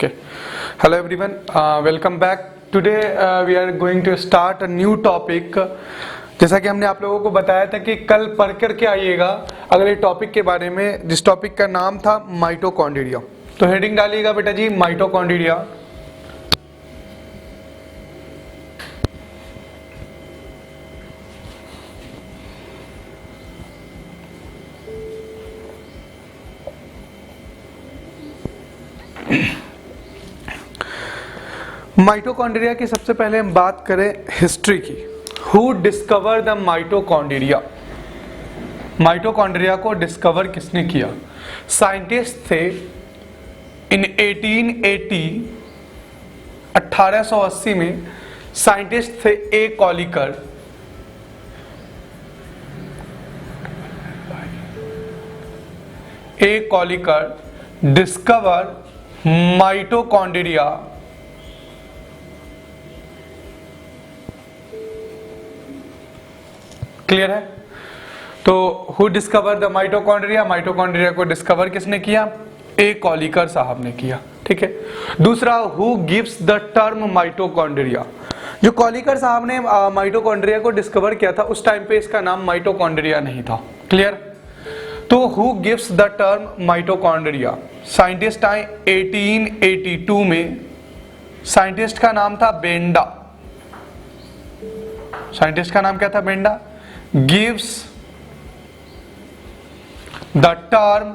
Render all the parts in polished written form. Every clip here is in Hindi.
Okay. Hello everyone. Welcome back. Today we are going to start a new topic. जैसा कि हमने आप लोगों को बताया था कि कल पढ़ करके आइएगा अगले टॉपिक के बारे में, जिस टॉपिक का नाम था माइटोकॉन्ड्रिया। तो हेडिंग डालिएगा बेटा जी, माइटोकॉन्ड्रिया। माइटोकॉन्ड्रिया की सबसे पहले हम बात करें हिस्ट्री की। Who discover the mitochondria? Mitochondria को डिस्कवर किसने किया? साइंटिस्ट थे इन 1880 1880 में साइंटिस्ट थे ए कॉलिकर। ए कॉलिकर डिस्कवर माइटोकॉन्ड्रिया क्लियर है? तो who discover the mitochondria? Mitochondria को डिस्कवर किसने किया? ए कॉलिकर साहब ने किया। ठीक है। दूसरा, who gives the term mitochondria? जो कॉलिकर साहब ने माइटोकॉन्ड्रिया को डिस्कवर किया था उस टाइम पे इसका नाम माइटोकॉन्ड्रिया नहीं था। क्लियर? तो who gives the term mitochondria? Scientist आए 1882 में। साइंटिस्ट का नाम था बेंडा। साइंटिस्ट का नाम क्या था? Benda. gives the term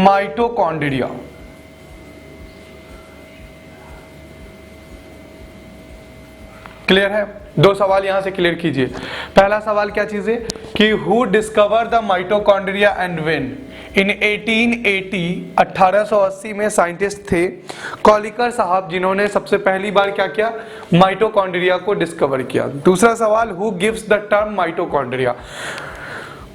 mitochondria. Clear है? दो सवाल यहां से क्लियर कीजिए। पहला सवाल क्या चीज है कि who discover the mitochondria and when? In 1880 में साइंटिस्ट थे कॉलिकर साहब, जिन्होंने सबसे पहली बार क्या किया? माइटोकॉन्ड्रिया को डिस्कवर किया। दूसरा सवाल, who gives the term mitochondria?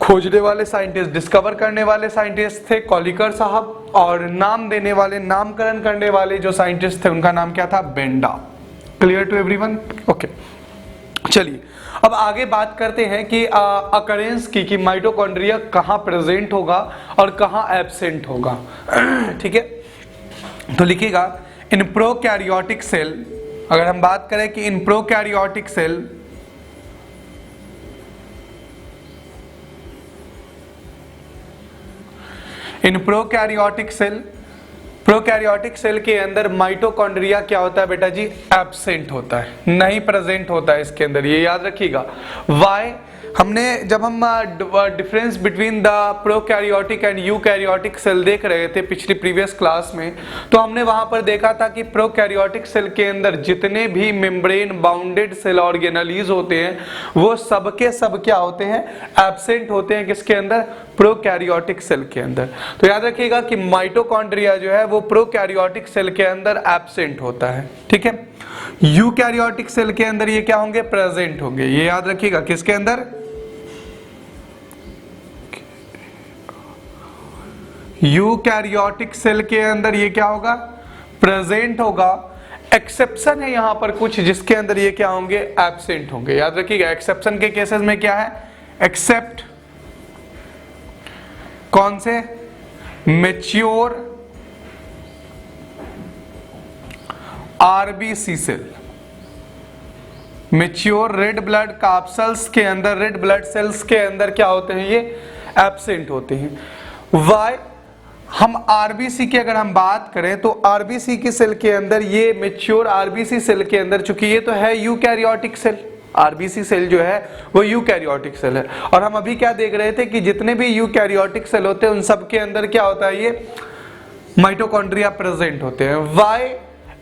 खोजने वाले साइंटिस्ट, डिस्कवर करने वाले साइंटिस्ट थे कॉलिकर साहब, और नाम देने वाले, नामकरण करने वाले जो साइंटिस्ट थे उनका नाम क्या था? बेंडा। Clear to everyone? ओके, चलिए अब आगे बात करते हैं कि अकरेंस की, कि माइटोकॉन्ड्रिया कहां प्रेजेंट होगा और कहां एब्सेंट होगा। ठीक है, तो लिखिएगा इन प्रोकैरियोटिक सेल। अगर हम बात करें कि इन प्रोकैरियोटिक सेल, इन प्रोकैरियोटिक सेल, प्रोकैरियोटिक सेल के अंदर माइटोकॉन्ड्रिया क्या होता है बेटा जी? एब्सेंट होता है, नहीं प्रेजेंट होता है इसके अंदर। ये याद रखिएगा। वाई? हमने जब हम difference between the prokaryotic and eukaryotic cell देख रहे थे पिछली प्रीवियस क्लास में, तो हमने वहां पर देखा था कि प्रोकैरियोटिक सेल के अंदर जितने भी मेम्ब्रेन बाउंडेड सेल ऑर्गेनेलीज होते हैं वो सबके सब क्या होते हैं? एब्सेंट होते हैं। किसके अंदर? प्रोकैरियोटिक सेल के अंदर। तो याद रखिएगा कि माइटोकॉन्ड्रिया जो है वो प्रोकैरियोटिक सेल के अंदर एब्सेंट होता है। ठीक है। यूकैरियोटिक सेल के अंदर ये क्या होंगे? प्रेजेंट होंगे। ये याद रखिएगा। किसके अंदर? यूकैरियोटिक सेल के अंदर ये क्या होगा? प्रेजेंट होगा। एक्सेप्शन है यहां पर कुछ जिसके अंदर ये क्या होंगे? एब्सेंट होंगे। याद रखिएगा, एक्सेप्शन के केसेस में क्या है? एक्सेप्ट कौन से? Mature RBC cell. Mature red blood corpuscles के अंदर, रेड ब्लड सेल्स के अंदर क्या होते हैं? ये एब्सेंट होते हैं। वाई? हम आरबीसी की अगर हम बात करें तो आरबीसी की सेल के अंदर, ये मैच्योर आरबीसी सेल के अंदर, चूंकि ये तो है यूकैरियोटिक सेल, आरबीसी सेल जो है वो यूकैरियोटिक सेल है। और हम अभी क्या देख रहे थे कि जितने भी यूकैरियोटिक सेल होते हैं उन सब के अंदर क्या होता है? ये माइटोकॉन्ड्रिया प्रेजेंट होते हैं। Why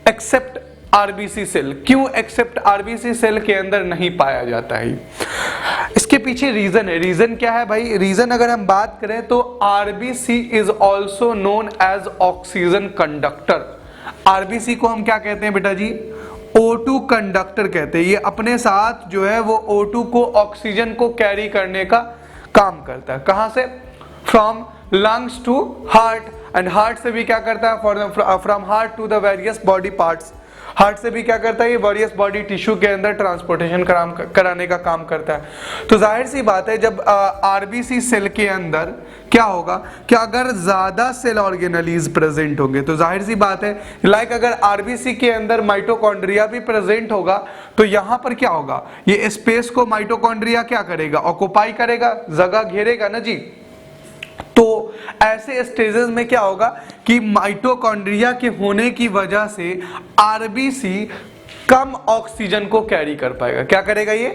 except RBC cell? क्यों एक्सेप्ट आरबीसी सेल के अंदर नहीं पाया जाता है? इसके पीछे रीजन है। रीजन क्या है भाई? रीजन अगर हम बात करें तो RBC is also known as oxygen conductor. RBC को हम क्या कहते हैं बेटा जी? O2 कंडक्टर कहते हैं। ये अपने साथ जो है वो O2 को, ऑक्सीजन को कैरी करने का काम करता है। कहां से? From lungs to heart, and heart से भी क्या करता है? From heart to the various body parts. Heart से भी क्या करता है, ये वेरियस बॉडी टिश्यू के अंदर ट्रांसपोर्टेशन कराने का काम करता है। तो जाहिर सी बात है जब आरबीसी सेल के अंदर क्या होगा कि अगर ज्यादा सेल ऑर्गेनलीज प्रेजेंट होंगे तो जाहिर सी बात है लाइक अगर आरबीसी के अंदर माइटोकॉन्ड्रिया भी प्रेजेंट होगा तो यहां पर क्या होगा, ये स्पेस को माइटोकॉन्ड्रिया क्या करेगा, ऑक्युपाई करेगा, जगह घेरेगा ना जी। तो ऐसे स्टेजेस में क्या होगा कि माइटोकॉन्ड्रिया के होने की वजह से आरबीसी कम ऑक्सीजन को कैरी कर पाएगा। क्या करेगा, ये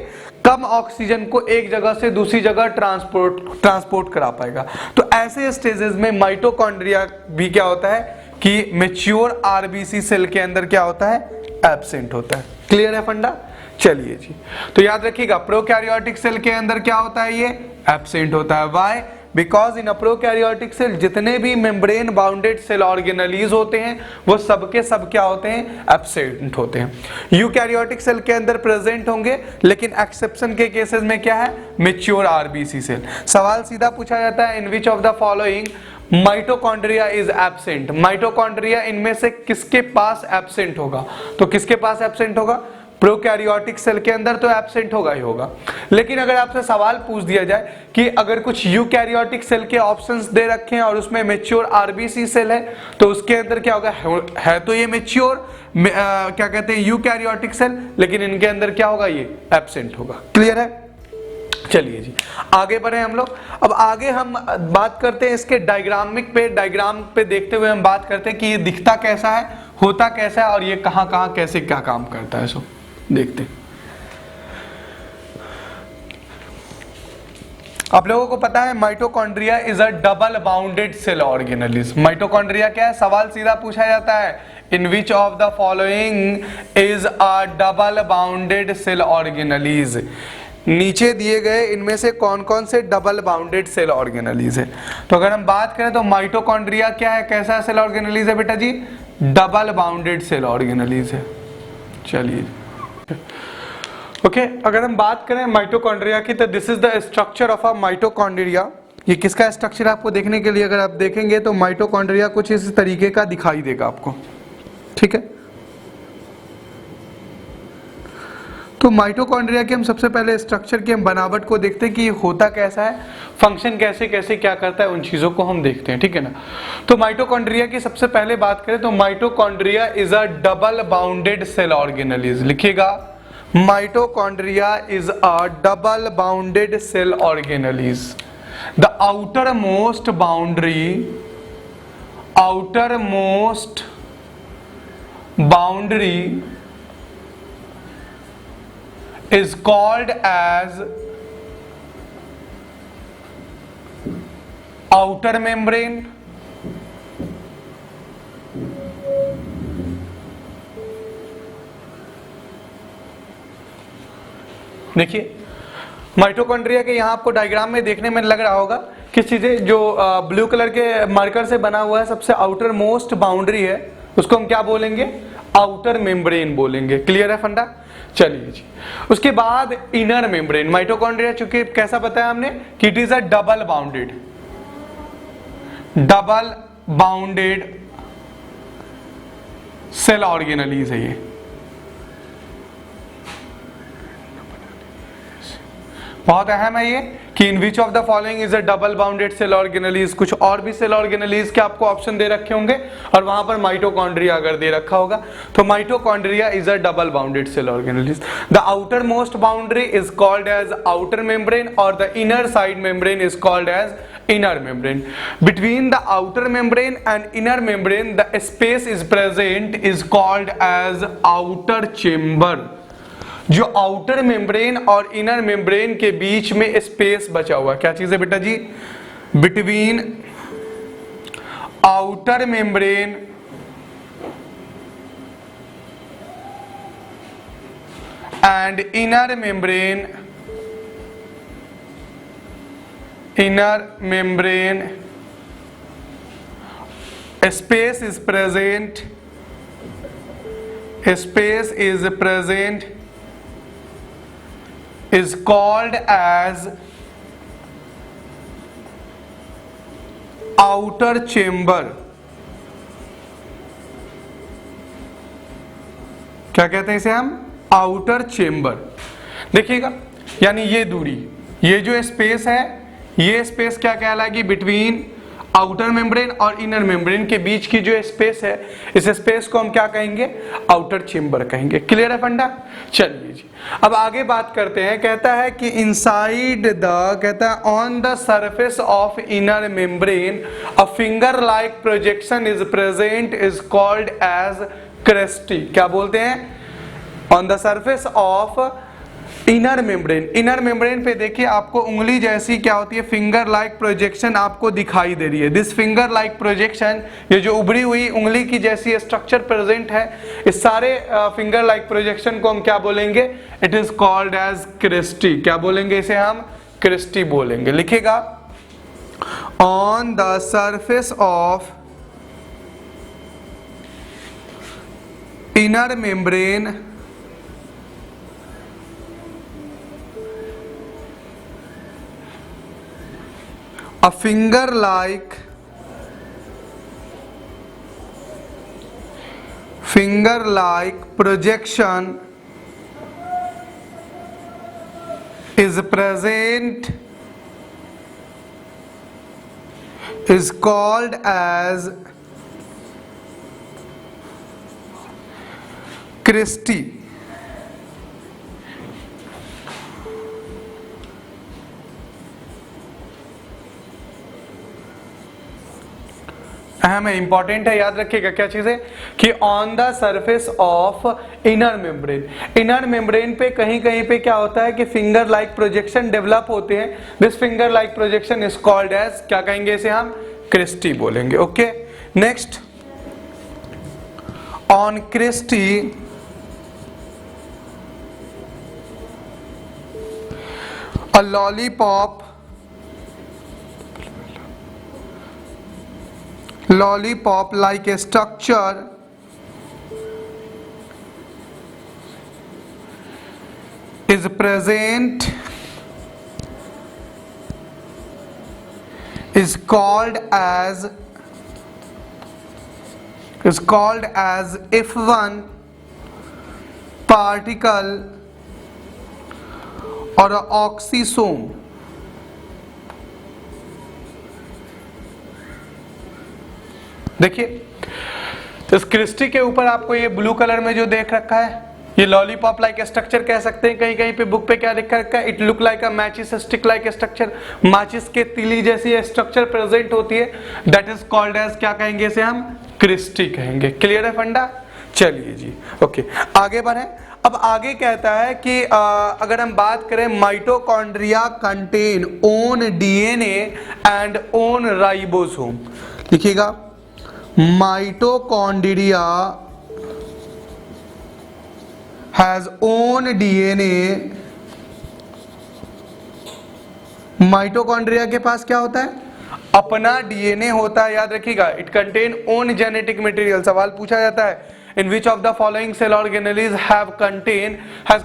कम ऑक्सीजन को एक जगह से दूसरी जगह ट्रांसपोर्ट करा पाएगा। तो ऐसे स्टेजेस में माइटोकॉन्ड्रिया भी क्या होता है कि मैच्योर आरबीसी सेल के अंदर क्या होता है, एब्सेंट होता है। क्लियर है फंडा? चलिए जी, तो याद रखिएगा प्रोकैरियोटिक सेल के अंदर क्या होता है, ये एब्सेंट होता है। Why? Because in a prokaryotic cell जितने भी मेम्ब्रेन बाउंडेड सेल ऑर्गेनलीज होते हैं वो सबके सब क्या होते हैं, एब्सेंट होते हैं। यूकैरियोटिक सेल के अंदर प्रेजेंट होंगे, लेकिन एक्सेप्शन के केसेस में क्या है, मैच्योर आरबीसी सेल। सवाल सीधा पूछा जाता है, in which of the following mitochondria is absent. Mitochondria इनमें से किसके पास एब्सेंट होगा, तो किसके पास एब्सेंट होगा, प्रोकैरियोटिक सेल के अंदर तो एब्सेंट होगा ही होगा। लेकिन अगर आपसे सवाल पूछ दिया जाए कि अगर कुछ यूकैरियोटिक सेल के ऑप्शंस दे रखे हैं और उसमें मैच्योर आरबीसी सेल है तो उसके अंदर क्या होगा, है तो ये मैच्योर क्या कहते हैं यूकैरियोटिक सेल, लेकिन इनके अंदर क्या होगा, ये एब्सेंट होगा। क्लियर है? चलिए जी आगे बढ़े हम लोग। अब आगे हम बात करते हैं इसके डायग्राम पे देखते हुए हम बात करते हैं कि ये दिखता कैसा है, होता कैसा है और ये कहां कहां कैसे क्या काम करता है, सो देखते हैं। आप लोगों को पता है mitochondria is a double bounded cell organelles. Mitochondria क्या है, सवाल सीधा पूछा जाता है, in which of the following is a double bounded cell organelles. नीचे दिए गए इनमें से कौन कौन से डबल बाउंडेड सेल ऑर्गेनलीज है। तो अगर हम बात करें तो माइटोकॉन्ड्रिया क्या है, कैसा सेल ऑर्गेनलीज है बेटा जी, डबल बाउंडेड सेल ऑर्गेनलीज है। चलिए ओके अगर हम बात करें माइटोकॉन्ड्रिया की तो this is the structure of a mitochondria. ये किसका स्ट्रक्चर आपको देखने के लिए अगर आप देखेंगे तो माइटोकॉन्ड्रिया कुछ इस तरीके का दिखाई देगा आपको, ठीक है। तो माइटोकॉन्ड्रिया के हम सबसे पहले स्ट्रक्चर की हम बनावट को देखते हैं कि ये होता कैसा है, फंक्शन कैसे कैसे क्या करता है, उन चीजों को हम देखते हैं, ठीक है ना। तो माइटोकॉन्ड्रिया की सबसे पहले बात करें तो mitochondria is a double bounded cell organelles. लिखिएगा mitochondria is a double bounded cell organelles. The outermost boundary is called as outer membrane, देखिए माइटोकॉन्ड्रिया के यहाँ आपको डायग्राम में देखने में लग रहा होगा कि चीजें जो ब्लू कलर के मार्कर से बना हुआ है, सबसे आउटर मोस्ट बाउंड्री है, उसको हम क्या बोलेंगे, आउटर मेम्ब्रेन बोलेंगे। क्लियर है फंडा? चलिए जी उसके बाद इनर मेम्ब्रेन। माइटोकॉन्ड्रिया चूंकि कैसा बताया हमने कि it is a double bounded cell organelles है ये। बहुत अहम है ये कि in which of the following is a double bounded cell organelles. कुछ और भी सेल ऑर्गेनलीज के आपको ऑप्शन दे रखे होंगे और वहां पर माइटोकॉन्ड्रिया अगर दे रखा होगा तो mitochondria is a double bounded cell organelles. The outer most boundary is called as outer membrane और the inner side membrane is called as inner membrane. Between the outer membrane and inner membrane the space is present is called as outer chamber. जो आउटर मेम्ब्रेन और इनर मेम्ब्रेन के बीच में स्पेस बचा हुआ क्या चीज है बेटा जी, between outer membrane and inner membrane space is present is called as outer chamber. क्या कहते हैं इसे हम, आउटर चेम्बर। देखिएगा, यानी ये दूरी, ये जो स्पेस है, ये स्पेस क्या कहलाएगी, बिटवीन आउटर मेम्ब्रेन और इनर मेम्ब्रेन के बीच की जो स्पेस है, इस स्पेस को हम क्या कहेंगे, आउटर चेम्बर कहेंगे। क्लियर है फंडा? चलिए जी, अब आगे बात करते हैं। कहता है कि इनसाइड द, कहता है on the surface of inner membrane a finger like projection is present is called as cristae. क्या बोलते हैं, on the surface of inner membrane, inner membrane पे देखिए आपको उंगली जैसी क्या होती है, फिंगर लाइक प्रोजेक्शन आपको दिखाई दे रही है। दिस फिंगर लाइक प्रोजेक्शन, ये जो उभरी हुई उंगली की जैसी स्ट्रक्चर प्रेजेंट है, इस सारे फिंगर लाइक प्रोजेक्शन को हम क्या बोलेंगे, it is called as cristae. क्या बोलेंगे इसे हम, क्रेस्टी बोलेंगे। लिखिएगा, on the surface of inner membrane a finger like projection is present is called as cristae. अहम है, इंपॉर्टेंट है, याद रखिएगा क्या चीज है कि on the surface of inner membrane, inner membrane पे कहीं कहीं पे क्या होता है कि फिंगर लाइक प्रोजेक्शन डेवलप होते हैं। This finger like projection is called as, क्या कहेंगे इसे हम, क्रिस्टी बोलेंगे। Okay, next, on cristae a lollipop like a structure is present is called as if one particle और ऑक्सीसोम, देखिए इस क्रिस्टी के ऊपर आपको ये ब्लू कलर में जो देख रखा है, ये लॉलीपॉप लाइक स्ट्रक्चर कह सकते हैं। कहीं कहीं पे बुक पे क्या लिखा रखा है, it look like a matches stick like structure, माचिस के तीली जैसी स्ट्रक्चर प्रेजेंट होती है, दैट इज कॉल्ड एज, क्या कहेंगे इसे हम, क्रिस्टी कहेंगे। क्लियर है फंडा? चलिए जी, ओके, आगे बढ़े। अब आगे कहता है कि अगर हम बात करें, mitochondria contain own DNA and own ribosome. लिखिएगा, mitochondria has own DNA, mitochondria के पास क्या होता है, अपना डीएनए होता है। याद रखिएगा, it contain own genetic material. सवाल पूछा जाता है, in which of the following cell organelles has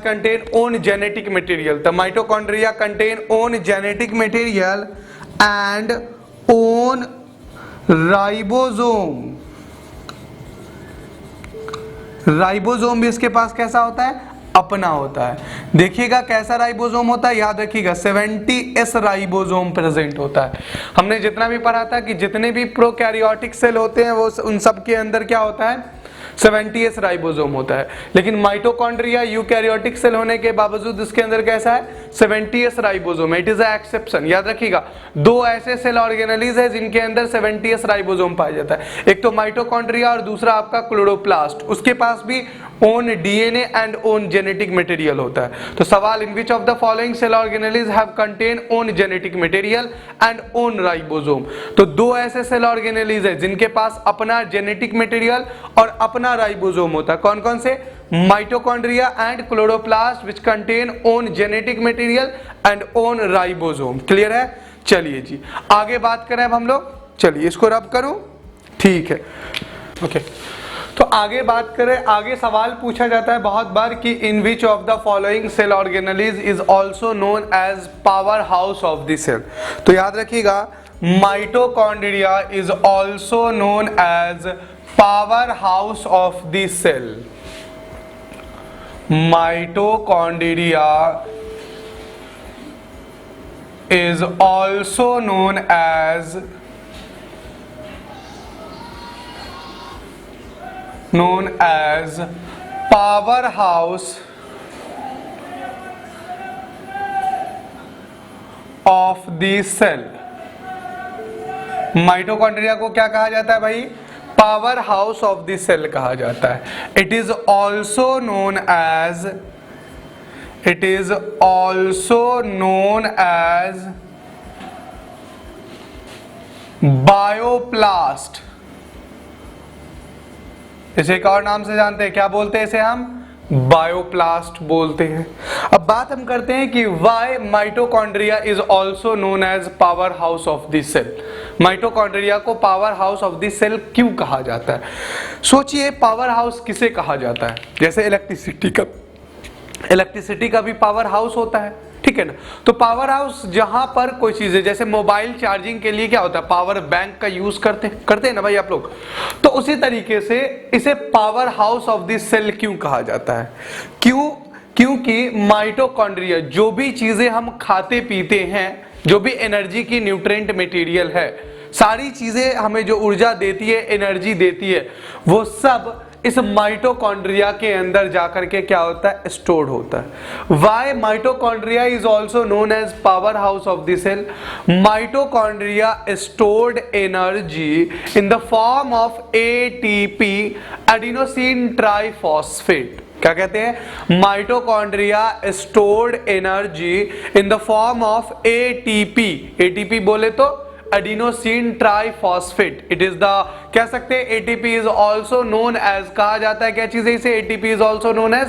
contained own genetic material? The mitochondria contain own genetic material and own ribosome। Ribosome भी इसके पास कैसा होता है, अपना होता है। देखिएगा कैसा राइबोसोम होता है, याद रखिएगा 70S राइबोसोम प्रेजेंट होता है। हमने जितना भी पढ़ा था कि जितने भी प्रोकैरियोटिक सेल होते हैं वो उन सब के अंदर क्या होता है, 70S राइबोसोम होता है। लेकिन माइटोकॉन्ड्रिया यूकैरियोटिक सेल होने के बावजूद इसके अंदर कैसा है, 70S राइबोसोम है। It is a exception. याद रखिएगा, दो ऐसे सेल ऑर्गेनेलिज है जिनके अंदर 70S राइबोसोम पाया जाता है, एक तो माइटोकॉन्ड्रिया और दूसरा आपका क्लोरोप्लास्ट। उसके पास भी own DNA and own genetic material होता है। तो सवाल, in which of the following cell organelles have contain own genetic material and own ribosome. तो दो ऐसे सेल ऑर्गेनेलिज है जिनके पास अपना जेनेटिक मटेरियल और अपना राइबोसोम होता है। कौन कौन से, mitochondria and chloroplast which contain own genetic material and own ribosome. Clear है? चलिए जी, आगे बात करें अब हम लोग। चलिए इसको रब करूं, ठीक है, ओके। तो आगे बात करें, आगे सवाल पूछा जाता है बहुत बार कि in which of the following cell organelles is also known as power house of the cell. तो याद रखिएगा, mitochondria is also known as power house of the cell. Mitochondria is also known as powerhouse of the cell। Mitochondria को क्या कहा जाता है भाई? Power house of the cell कहा जाता है। It is also known as bioplast. इसे एक और नाम से जानते हैं, क्या बोलते हैं इसे हम? बायोप्लास्ट बोलते हैं। अब बात हम करते हैं कि why mitochondria is also known as power house of the cell. Mitochondria को power house of the cell क्यों कहा जाता है? सोचिए, पावर हाउस किसे कहा जाता है? जैसे इलेक्ट्रिसिटी का भी पावर हाउस होता है, ठीक है ना। तो पावर हाउस जहां पर कोई चीज है, जैसे मोबाइल चार्जिंग के लिए क्या होता है? पावर बैंक का यूज करते हैं ना भाई आप लोग। तो उसी तरीके से इसे power house of the cell क्यों कहा जाता है? क्योंकि माइटोकॉन्ड्रिया, जो भी चीजें हम खाते पीते हैं, जो भी एनर्जी की न्यूट्रिएंट मटेरियल है, सारी चीजें हमें जो ऊर्जा देती है, एनर्जी देती है, वो सब इस माइटोकॉन्ड्रिया के अंदर जाकर के क्या होता है? स्टोर्ड होता है। Why mitochondria is also known as power house of the cell? Mitochondria stored energy in the form of ATP, adenosine triphosphate. क्या कहते हैं? Mitochondria stored energy in the form of ATP. ATP बोले तो adenosine triphosphate. It is the, कह सकते हैं ATP is also known as, कहा जाता है क्या चीज है इसे? ATP is also known as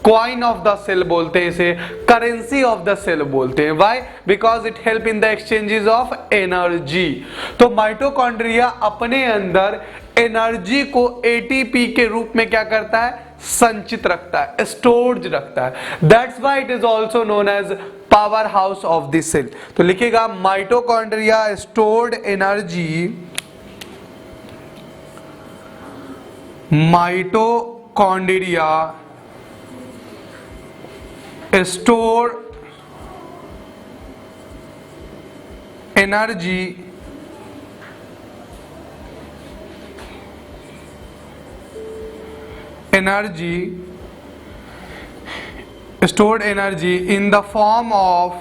coin of the cell बोलते हैं इसे, करेंसी ऑफ द सेल बोलते हैं। Why? Because it help in the exchanges of energy. तो माइटोकॉन्ड्रिया अपने अंदर एनर्जी को एटीपी के रूप में क्या करता है? संचित रखता है, स्टोर्ड रखता है। That's why it is also known as power house of the cell. तो लिखिएगा mitochondria stored energy, mitochondria store energy stored energy in the form of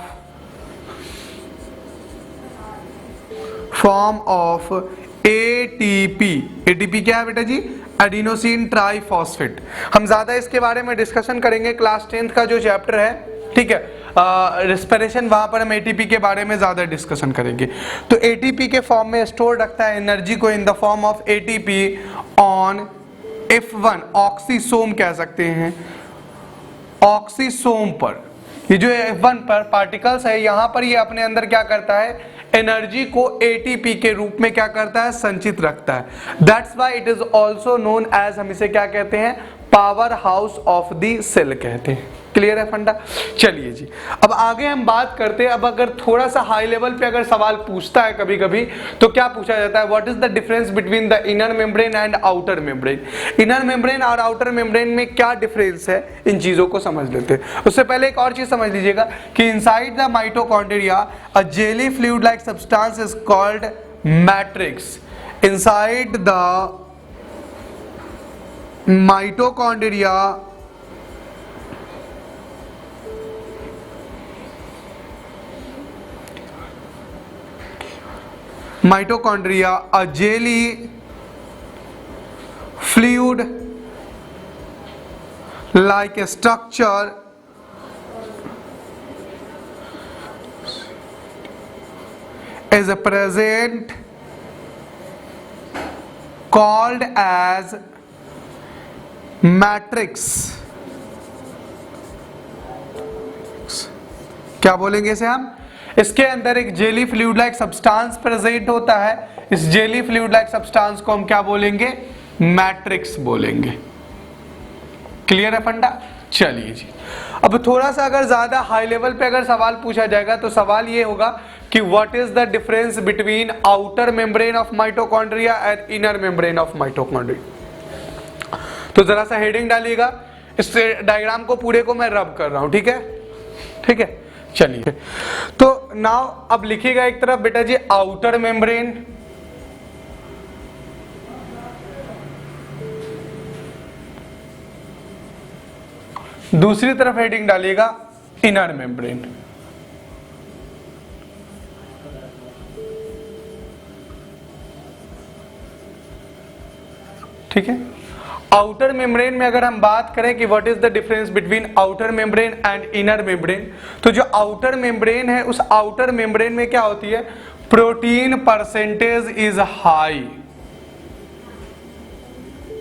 ATP। ATP क्या है बेटा जी? Adenosine triphosphate. हम ज्यादा इसके बारे में डिस्कशन करेंगे क्लास 10th का जो चैप्टर है, ठीक है, रेस्पिरेशन, वहां पर हम एटीपी के बारे में ज्यादा डिस्कशन करेंगे। तो एटीपी के फॉर्म में स्टोर रखता है एनर्जी को इन the form of ATP on F1 oxysome कह सकते हैं, ऑक्सीसोम पर। ये जो F1 पर पार्टिकल्स है, यहां पर ये अपने अंदर क्या करता है? एनर्जी को एटीपी के रूप में क्या करता है? संचित रखता है। That's why it is also known as, हम इसे क्या कहते हैं? Power house of the cell कहते हैं। क्लियर है फंडा? चलिए जी, अब आगे हम बात करते हैं। अब अगर थोड़ा सा हाई लेवल पे अगर सवाल पूछता है कभी कभी, तो क्या पूछा जाता है? What is the difference between the inner membrane and outer membrane? Inner membrane और आउटर मेम्ब्रेन में क्या डिफरेंस है, इन चीजों को समझ लेते हैं। उससे पहले एक और चीज समझ लीजिएगा कि inside the mitochondria a jelly fluid like substance is called matrix. Inside the mitochondria a jelly fluid like a structure is present called as matrix। क्या बोलेंगे इसे हम? इसके अंदर एक jelly fluid like substance present होता है। इस जेली फ्लूइड लाइक सब्सटेंस को हम क्या बोलेंगे? मैट्रिक्स बोलेंगे। क्लियर है फंडा? चलिए जी, अब थोड़ा सा अगर ज्यादा हाई लेवल पे अगर सवाल पूछा जाएगा तो सवाल ये होगा कि what is the difference between outer membrane of mitochondria and inner membrane of mitochondria. तो जरा सा हेडिंग डालिएगा, इस डायग्राम को पूरे को मैं रब कर रहा हूं, ठीक है, ठीक है। चलिए, तो नाउ अब लिखिएगा एक तरफ बेटा जी आउटर मेम्ब्रेन, दूसरी तरफ हेडिंग डालिएगा इनर मेम्ब्रेन। ठीक है, आउटर मेम्ब्रेन में अगर हम बात करें कि what is the difference between outer membrane and inner membrane, तो जो आउटर मेम्ब्रेन है उस आउटर मेम्ब्रेन में क्या होती है, protein percentage is high,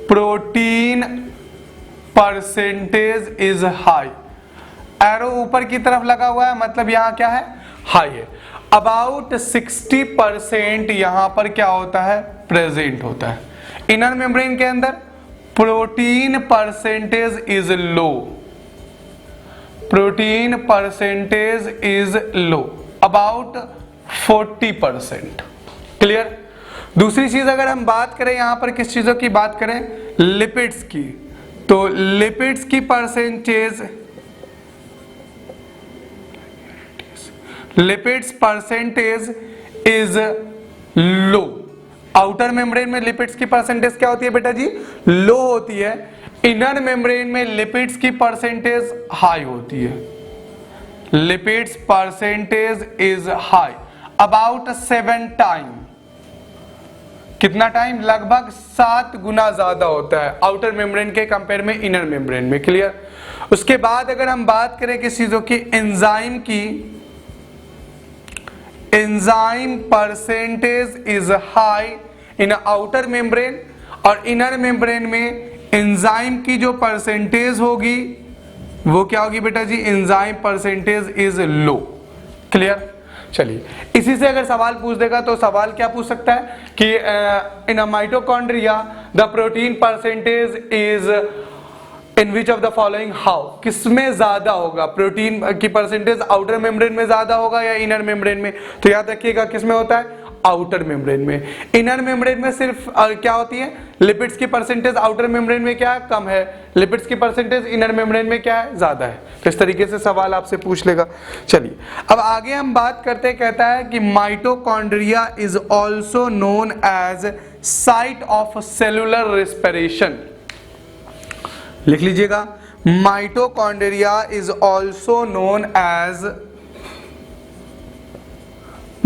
protein percentage is high, arrow ऊपर की तरफ लगा हुआ है मतलब यहां क्या है, हाई है। अबाउट 60% यहां पर क्या होता है, प्रेजेंट होता है। इनर मेम्ब्रेन के अंदर protein percentage is low, protein percentage is low, about 40%। Clear. दूसरी चीज अगर हम बात करें यहां पर किस चीजों की बात करें, लिपिड्स की, तो लिपिड्स की percentage, lipids percentage is low. Outer membrane में लिपिड्स की परसेंटेज क्या होती है बेटा जी, लो होती है। इनर मेम्ब्रेन में लिपिड्स की परसेंटेज हाई होती है, lipids percentage is high, about 7 time. कितना टाइम, लगभग 7 गुना ज्यादा होता है आउटर मेम्ब्रेन के कंपेयर में इनर मेम्ब्रेन में। क्लियर। उसके बाद अगर हम बात करें किस चीजों की, एंजाइम की, enzyme percentage is high in outer membrane, और इनर मेम्ब्रेन में एंजाइम की जो परसेंटेज होगी वो क्या होगी बेटा जी, enzyme percentage is low. Clear. चलिए, इसी से अगर सवाल पूछ देगा तो सवाल क्या पूछ सकता है कि in a mitochondria the protein percentage is in which of the following how, किसमें ज्यादा होगा, प्रोटीन की परसेंटेज आउटर मेम्ब्रेन में ज्यादा होगा या इनर मेम्ब्रेन में, तो याद रखिएगा किसमें होता है, आउटर मेम्ब्रेन में। इनर मेम्ब्रेन में सिर्फ क्या होती है, लिपिड्स की परसेंटेज आउटर मेम्ब्रेन में क्या है, कम है, लिपिड्स की परसेंटेज इनर मेम्ब्रेन में क्या है, ज्यादा है। तो इस तरीके से सवाल आपसे पूछ लेगा। चलिए अब आगे हम बात करते हैं, कहता है कि mitochondria is also known as site of cellular respiration. लिख लीजिएगा, mitochondria is also known as,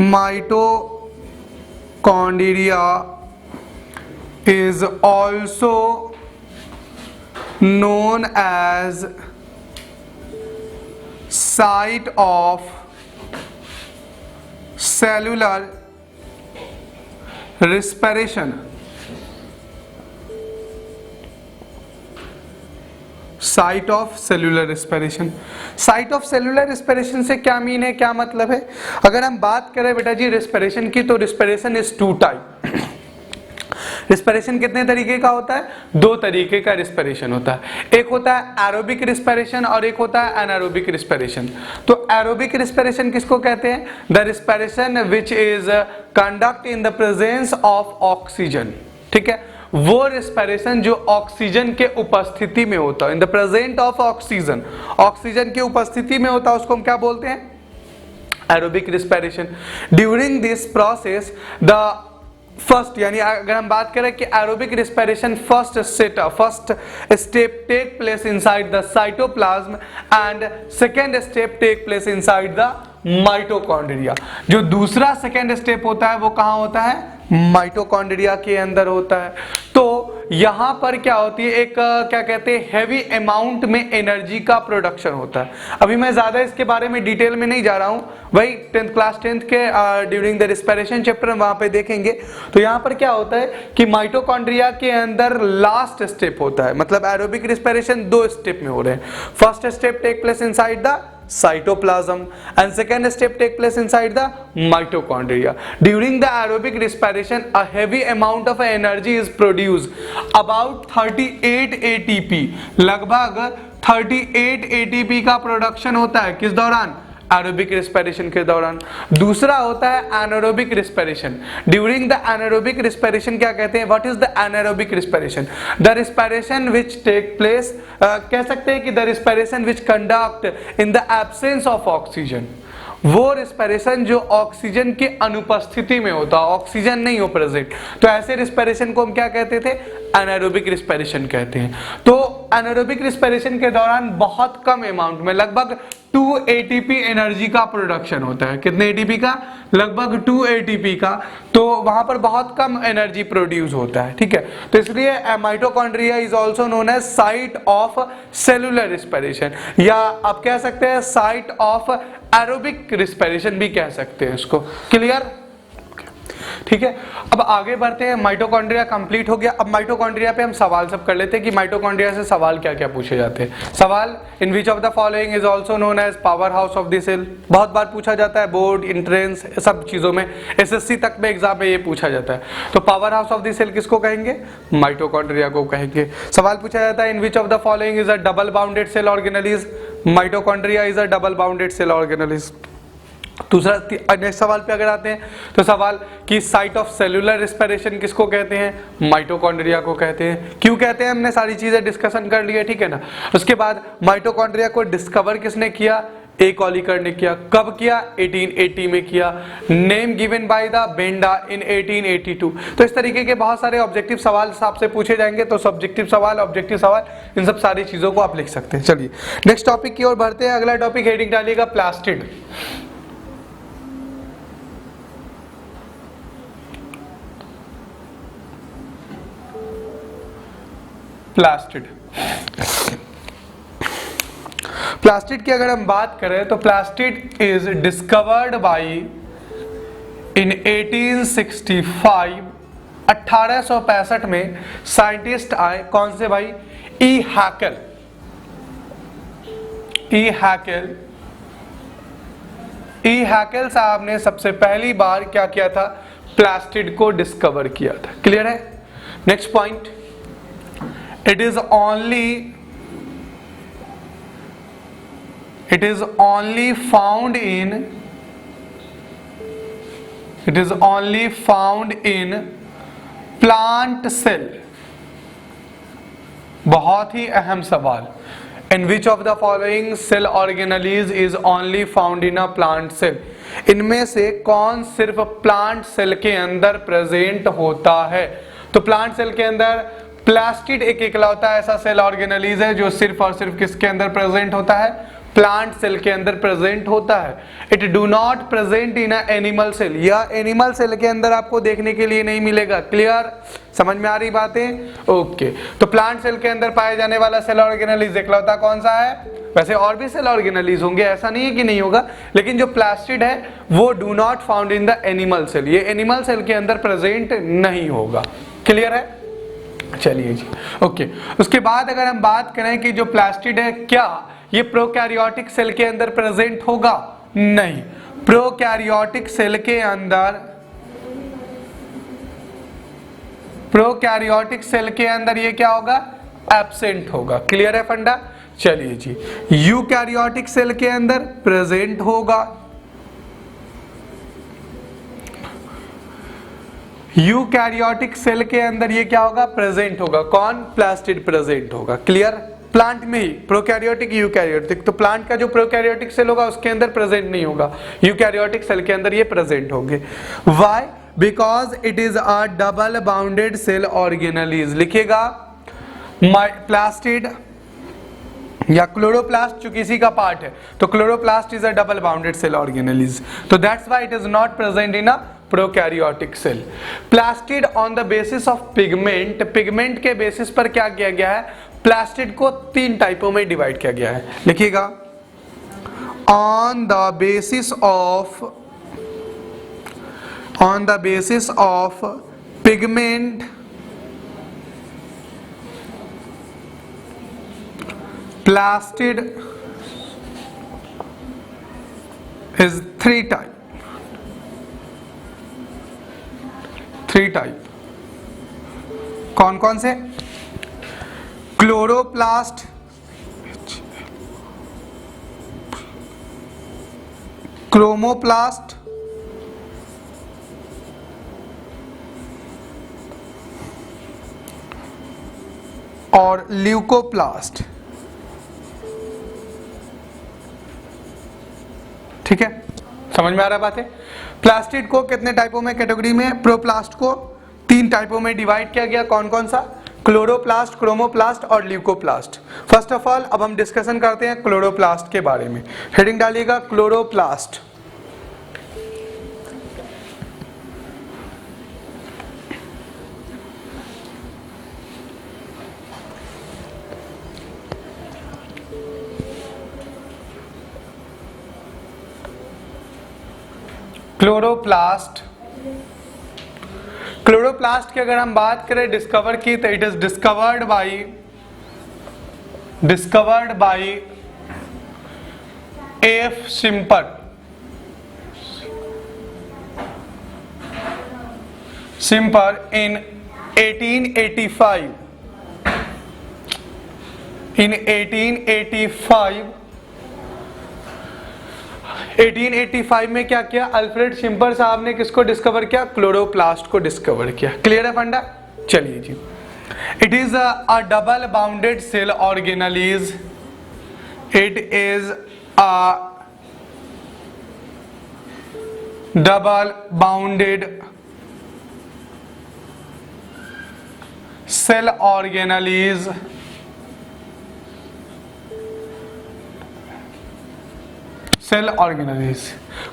mitochondria is also known as site of cellular respiration। Site of cellular respiration, site of cellular respiration से क्या मीन है, क्या मतलब है। अगर हम बात करें बेटा जी रेस्पिरेशन की, तो रेस्पिरेशन इज 2 टाइप। रिस्पिरेशन कितने तरीके का होता है, 2 तरीके का रिस्पिरेशन होता है, एक होता है एरोबिक रिस्पिरेशन और एक होता है एनारोबिक रिस्पिरेशन। तो एरोबिक रिस्पिरेशन किसको कहते हैं, the respiration which is conduct in the presence of oxygen. ठीक है, वो रिस्पिरेशन जो ऑक्सीजन के उपस्थिति में होता है, in the present of oxygen, oxygen की उपस्थिति में होता है, उसको हम क्या बोलते हैं, aerobic respiration. During this process the first, यानी अगर हम बात करें कि aerobic respiration first step take place inside the cytoplasm and second step take place inside the mitochondria. जो दूसरा सेकेंड स्टेप होता है वो कहां होता है, माइटोकॉन्ड्रिया के अंदर होता है। तो यहां पर क्या होती है, एक क्या कहते हैं, हैवी अमाउंट में एनर्जी का प्रोडक्शन होता है। अभी मैं ज्यादा इसके बारे में डिटेल में नहीं जा रहा हूं, वही क्लास 10th के ड्यूरिंग द रिस्पिरेशन चैप्टर वहां पे देखेंगे। तो यहां पर क्या होता है कि माइटोकॉन्ड्रिया के अंदर लास्ट स्टेप होता है, मतलब एरोबिक रिस्पिरेशन 2 स्टेप में हो रहे हैं। First step take place inside the cytoplasm and second step take place inside the mitochondria. During the aerobic respiration a heavy amount of energy is produced, about 38 ATP, लगभग 38 ATP का प्रोडक्शन होता है किस दौरान, एरोबिक रिस्पिरेशन के दौरान। दूसरा होता है anaerobic respiration. During the anaerobic respiration क्या कहते हैं, what is the anaerobic respiration, the respiration which take place, कह सकते हैं कि the respiration which conduct in the absence of oxygen, वो रिस्पिरेशन जो ऑक्सीजन की अनुपस्थिति में होता, ऑक्सीजन नहीं हो प्रेजेंट, तो ऐसे रिस्पिरेशन को हम क्या कहते थे, एनारोबिक रिस्पिरेशन कहते हैं। तो एनारोबिक रिस्पिरेशन के दौरान बहुत कम अमाउंट में, लगभग 2 ATP एनर्जी का प्रोडक्शन होता है। कितने ATP का, लगभग 2 ATP का, तो वहां पर बहुत कम एनर्जी प्रोड्यूस होता है, ठीक है। तो इसलिए mitochondria is also known as site of cellular respiration, या आप कह सकते हैं साइट ऑफ एरोबिक रिस्पिरेशन भी कह सकते हैं इसको। क्लियर, ठीक है। अब आगे बढ़ते हैं, माइटोकॉन्ड्रिया कंप्लीट हो गया। अब माइटोकॉन्ड्रिया पे हम सवाल सब कर लेते हैं कि माइटोकॉन्ड्रिया से सवाल क्या क्या पूछे जाते हैं। सवाल, in which of the following is also known as power house of the cell, बहुत बार पूछा जाता है, बोर्ड, एंट्रेंस, सब चीजों में, SSC तक में एग्जाम में ये पूछा जाता है। तो power house of the cell किसको कहेंगे, माइटोकॉन्ड्रिया को कहेंगे। सवाल पूछा जाता है, in which of the following is a double bounded cell organelles, mitochondria is a double bounded cell organelles. दूसरा, नेक्स्ट सवाल पे अगर आते हैं तो सवाल कि साइट ऑफ सेलुलर रिस्पिरेशन किसको कहते हैं, माइटोकॉन्ड्रिया को कहते हैं। क्यों कहते हैं, हमने सारी चीजें डिस्कशन कर ली है, ठीक है ना। उसके बाद माइटोकॉन्ड्रिया को डिस्कवर किसने किया, ए कॉलिकर ने किया। कब किया, 1880 में किया। Name given by the Benda in 1882। तो इस तरीके के बहुत सारे ऑब्जेक्टिव सवाल आपसे पूछे जाएंगे, तो सब्जेक्टिव सवाल, ऑब्जेक्टिव सवाल, इन सब सारी चीजों को आप लिख सकते हैं। चलिए नेक्स्ट टॉपिक की ओर बढ़ते हैं। अगला टॉपिक हेडिंग डालिएगा प्लास्टिड। प्लास्टिड, प्लास्टिड की अगर हम बात करें तो प्लास्टिड इज डिस्कवर्ड बाय इन 1865, 1865 में साइंटिस्ट आए, कौन से भाई, ई हैकेल। ई हैकेल साहब ने सबसे पहली बार क्या किया था, प्लास्टिड को डिस्कवर किया था। क्लियर है। Next point, it is only found in plant cell। बहुत ही अहम सवाल, in which of the following cell organelles is only found in a plant cell, इनमें से कौन सिर्फ प्लांट सेल के अंदर प्रेजेंट होता है। तो प्लांट सेल के अंदर प्लास्टिड एक इकलौता ऐसा सेल ऑर्गेनेलिज है जो सिर्फ और सिर्फ किसके अंदर प्रेजेंट होता है, प्लांट सेल के अंदर प्रेजेंट होता है। It do not present in a animal cell, यह एनिमल सेल के अंदर आपको देखने के लिए नहीं मिलेगा। क्लियर, समझ में आ रही बातें, ओके। तो प्लांट सेल के अंदर पाए जाने वाला सेल ऑर्गेनेलिज इकलौता कौन सा है, वैसे और भी सेल ऑर्गेनेलिज होंगे, ऐसा नहीं है कि नहीं होगा, लेकिन जो प्लास्टिड है वो do not found in the animal cell, ये एनिमल सेल के अंदर प्रेजेंट नहीं होगा। क्लियर है, चलिए जी, ओके। उसके बाद अगर हम बात करें कि जो प्लास्टिड है क्या ये प्रोकैरियोटिक सेल के अंदर प्रेजेंट होगा, नहीं, प्रोकैरियोटिक सेल के अंदर ये क्या होगा, एब्सेंट होगा। क्लियर है फंडा। चलिए जी, यूकैरियोटिक सेल के अंदर प्रेजेंट होगा, यूकैरियोटिक सेल के अंदर ये क्या होगा, प्रेजेंट होगा। कौन, प्लास्टिड प्रेजेंट होगा। क्लियर, प्लांट में ही, प्रोकैरियोटिक यूकैरियोटिक, तो प्लांट का जो प्रोकैरियोटिक सेल होगा उसके अंदर प्रेजेंट नहीं होगा, यूकैरियोटिक सेल के अंदर ये प्रेजेंट होंगे। Why, because it is a double bounded cell organelles. लिखिएगा प्लास्टिड या क्लोरोप्लास्ट जो किसी का पार्ट है, तो chloroplast is a double bounded cell organelles, तो that's why it is not present in a prokaryotic cell. Plastid on the basis of pigment, pigment के बेसिस पर क्या किया गया है, प्लास्टिड को 3 टाइपों में डिवाइड किया गया है। लिखिएगा, on the basis of pigment, plastid is 3 type. कौन कौन से, क्लोरोप्लास्ट, क्रोमोप्लास्ट और ल्यूकोप्लास्ट। ठीक है, समझ में आ रहा बात है। प्लास्टिड को कितने टाइपों में कैटेगरी में, प्रोप्लास्ट को 3 टाइपों में डिवाइड किया गया। कौन कौन सा? क्लोरोप्लास्ट, क्रोमोप्लास्ट और ल्यूकोप्लास्ट। फर्स्ट ऑफ ऑल अब हम डिस्कशन करते हैं क्लोरोप्लास्ट के बारे में। हेडिंग डालिएगा क्लोरोप्लास्ट। क्लोरोप्लास्ट, क्लोरोप्लास्ट की अगर हम बात करें डिस्कवर की, तो it is discovered by F simper in 1885। in 1885 में क्या किया? अल्फ्रेड शिम्पर साहब ने किसको डिस्कवर किया? क्लोरोप्लास्ट को डिस्कवर किया। क्लियर है फंडा? चलिए जी। It is a double bounded cell organelles. It is a double bounded cell organelles cell organelles.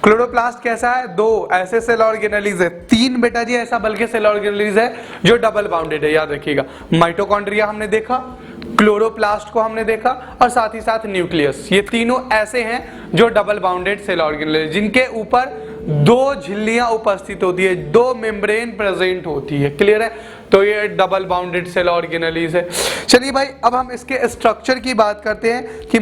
Chloroplast कैसा है? 2 ऐसे सेल ऑर्गेनेलिज है, 3 बेटा जी ऐसा बल्कि सेल ऑर्गेनेलिज है जो डबल बाउंडेड है। याद रखिएगा, माइटोकॉन्ड्रिया हमने देखा, क्लोरोप्लास्ट को हमने देखा और साथ ही साथ न्यूक्लियस। ये तीनों ऐसे हैं जो डबल बाउंडेड सेल ऑर्गेनेलिज, जिनके ऊपर 2 झिल्लियां उपस्थित होती है, 2 मेम्ब्रेन प्रेजेंट होती है। क्लियर है? तो ये डबल बाउंडेड सेल ऑर्गेनेलिज है। चलिए भाई, अब हम इसके स्ट्रक्चर की बात करते हैं कि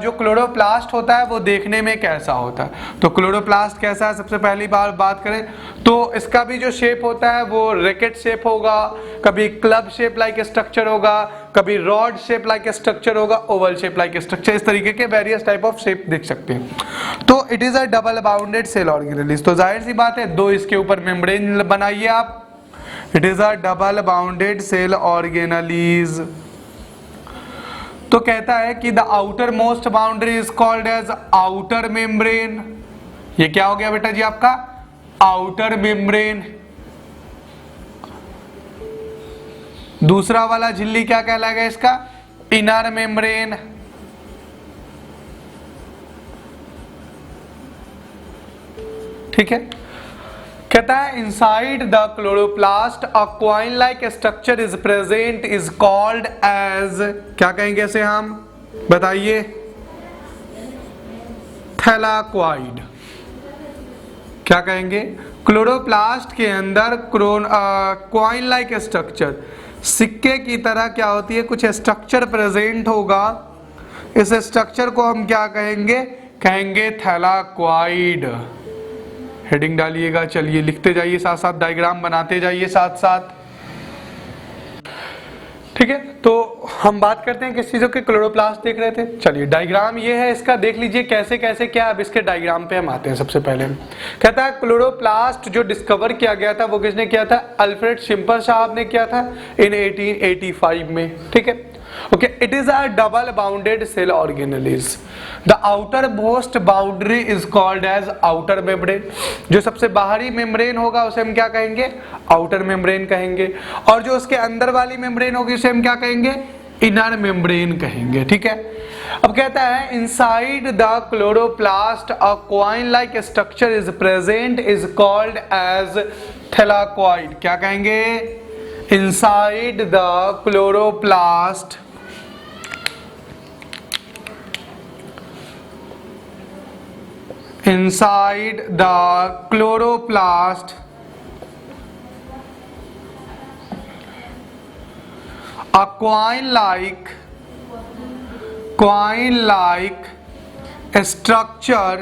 जो क्लोरोप्लास्ट होता है वो देखने में कैसा होता है। तो क्लोरोप्लास्ट कैसा है? सबसे पहली बात करें तो इसका भी जो शेप होता है वो रैकेट शेप होगा, कभी क्लब शेप लाइक स्ट्रक्चर होगा, कभी रॉड शेप लाइक स्ट्रक्चर होगा, ओवल शेप लाइक स्ट्रक्चर। इस तरीके के वेरियस टाइप ऑफ शेप देख सकते हैं। तो it is a double bounded cell organelles. तो जाहिर सी बात है 2 इसके ऊपर मेम्ब्रेन बनाइए आप। It is a double bounded cell organelles. तो कहता है कि the outer most boundary is called as outer membrane. ये क्या हो गया बेटा जी आपका? Outer membrane. दूसरा वाला झिल्ली क्या कहलाएगा इसका? Inner membrane. ठीक है, कहता है inside the chloroplast a coin like structure is present is called as, क्या कहेंगे इसे हम? बताइए। थैलाक्वाइड। क्या कहेंगे? क्लोरोप्लास्ट के अंदर कॉइन लाइक स्ट्रक्चर, सिक्के की तरह क्या होती है, कुछ स्ट्रक्चर प्रेजेंट होगा। इस स्ट्रक्चर को हम क्या कहेंगे? कहेंगे थैलाक्वाइड। हेडिंग डालिएगा। चलिए लिखते जाइए, साथ साथ डायग्राम बनाते जाइए साथ साथ। ठीक है, तो हम बात करते हैं किस चीजों के? क्लोरोप्लास्ट देख रहे थे। चलिए डायग्राम ये है इसका, देख लीजिए कैसे कैसे क्या। अब इसके डायग्राम पे हम आते हैं। सबसे पहले कहता है क्लोरोप्लास्ट जो डिस्कवर किया गया था वो किसने किया था? अल्फ्रेड शिम्पर साहब ने किया था इन 1885 में। ठीक है, okay. It is a double bounded cell organelles. The outer most boundary is called as outer membrane. जो सबसे बाहरी मेम्ब्रेन होगा उसे हम क्या कहेंगे? आउटर मेम्ब्रेन कहेंगे। और जो उसके अंदर वाली मेम्ब्रेन होगी उसे हम क्या कहेंगे? इनर मेम्ब्रेन कहेंगे। ठीक है, अब कहता है inside the chloroplast a coin like structure is present is called as thylakoid. क्या कहेंगे? Inside the chloroplast a coin-like structure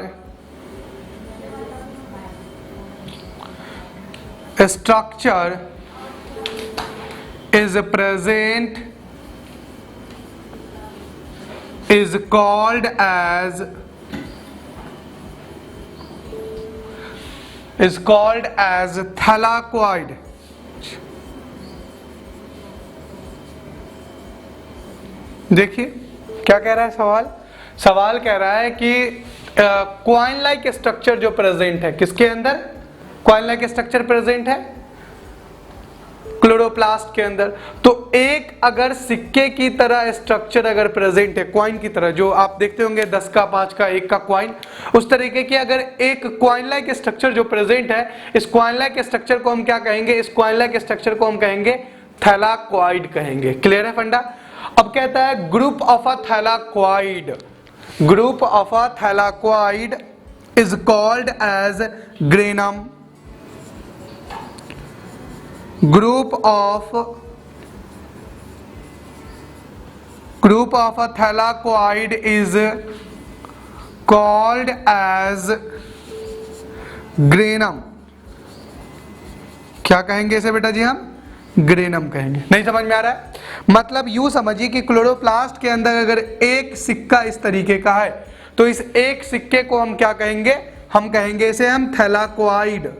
is present is called as is called as thylakoid. देखिए क्या कह रहा है सवाल कह रहा है कि कॉइन लाइक स्ट्रक्चर जो प्रेजेंट है किसके अंदर, कॉइन लाइक स्ट्रक्चर प्रेजेंट है क्लोरोप्लास्ट के अंदर। तो एक अगर सिक्के की तरह स्ट्रक्चर अगर प्रेजेंट है कॉइन की तरह, जो आप देखते होंगे 10 का 5 का 1 का कॉइन, उस तरीके की अगर एक कॉइन लाइक स्ट्रक्चर जो प्रेजेंट है, इस कॉइन लाइक स्ट्रक्चर को हम क्या कहेंगे, इस कॉइन लाइक स्ट्रक्चर को हम कहेंगे थैलाकोइड कहेंगे। क्लियर है फंडा। अब कहता है group of a thylakoid, group of a thylakoid is called as granum. Group of a thylakoid is called as granum. क्या कहेंगे इसे बेटा जी, हम ग्रेनम कहेंगे। नहीं समझ में आ रहा है, मतलब यूं समझिए कि क्लोरोप्लास्ट के अंदर अगर एक सिक्का इस तरीके का है तो इस एक सिक्के को हम क्या कहेंगे, हम कहेंगे इसे हम थैलाकोइड।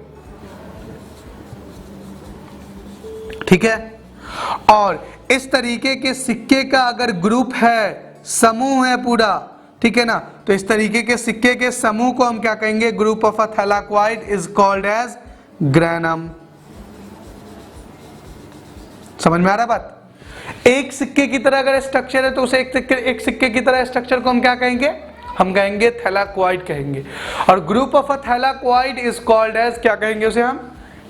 ठीक है। और इस तरीके के सिक्के का अगर ग्रुप है, समूह है पूरा, ठीक है ना, तो इस तरीके के सिक्के के समूह को हम क्या कहेंगे, group of a thylakoid is called as granum. समझ में आ रहा बात। एक सिक्के की तरह अगर स्ट्रक्चर है तो उसे एक सिक्के की तरह स्ट्रक्चर को हम क्या कहेंगे, हम कहेंगे थैलाकोइड कहेंगे। और group of a thylakoid is called as, क्या कहेंगे उसे हम,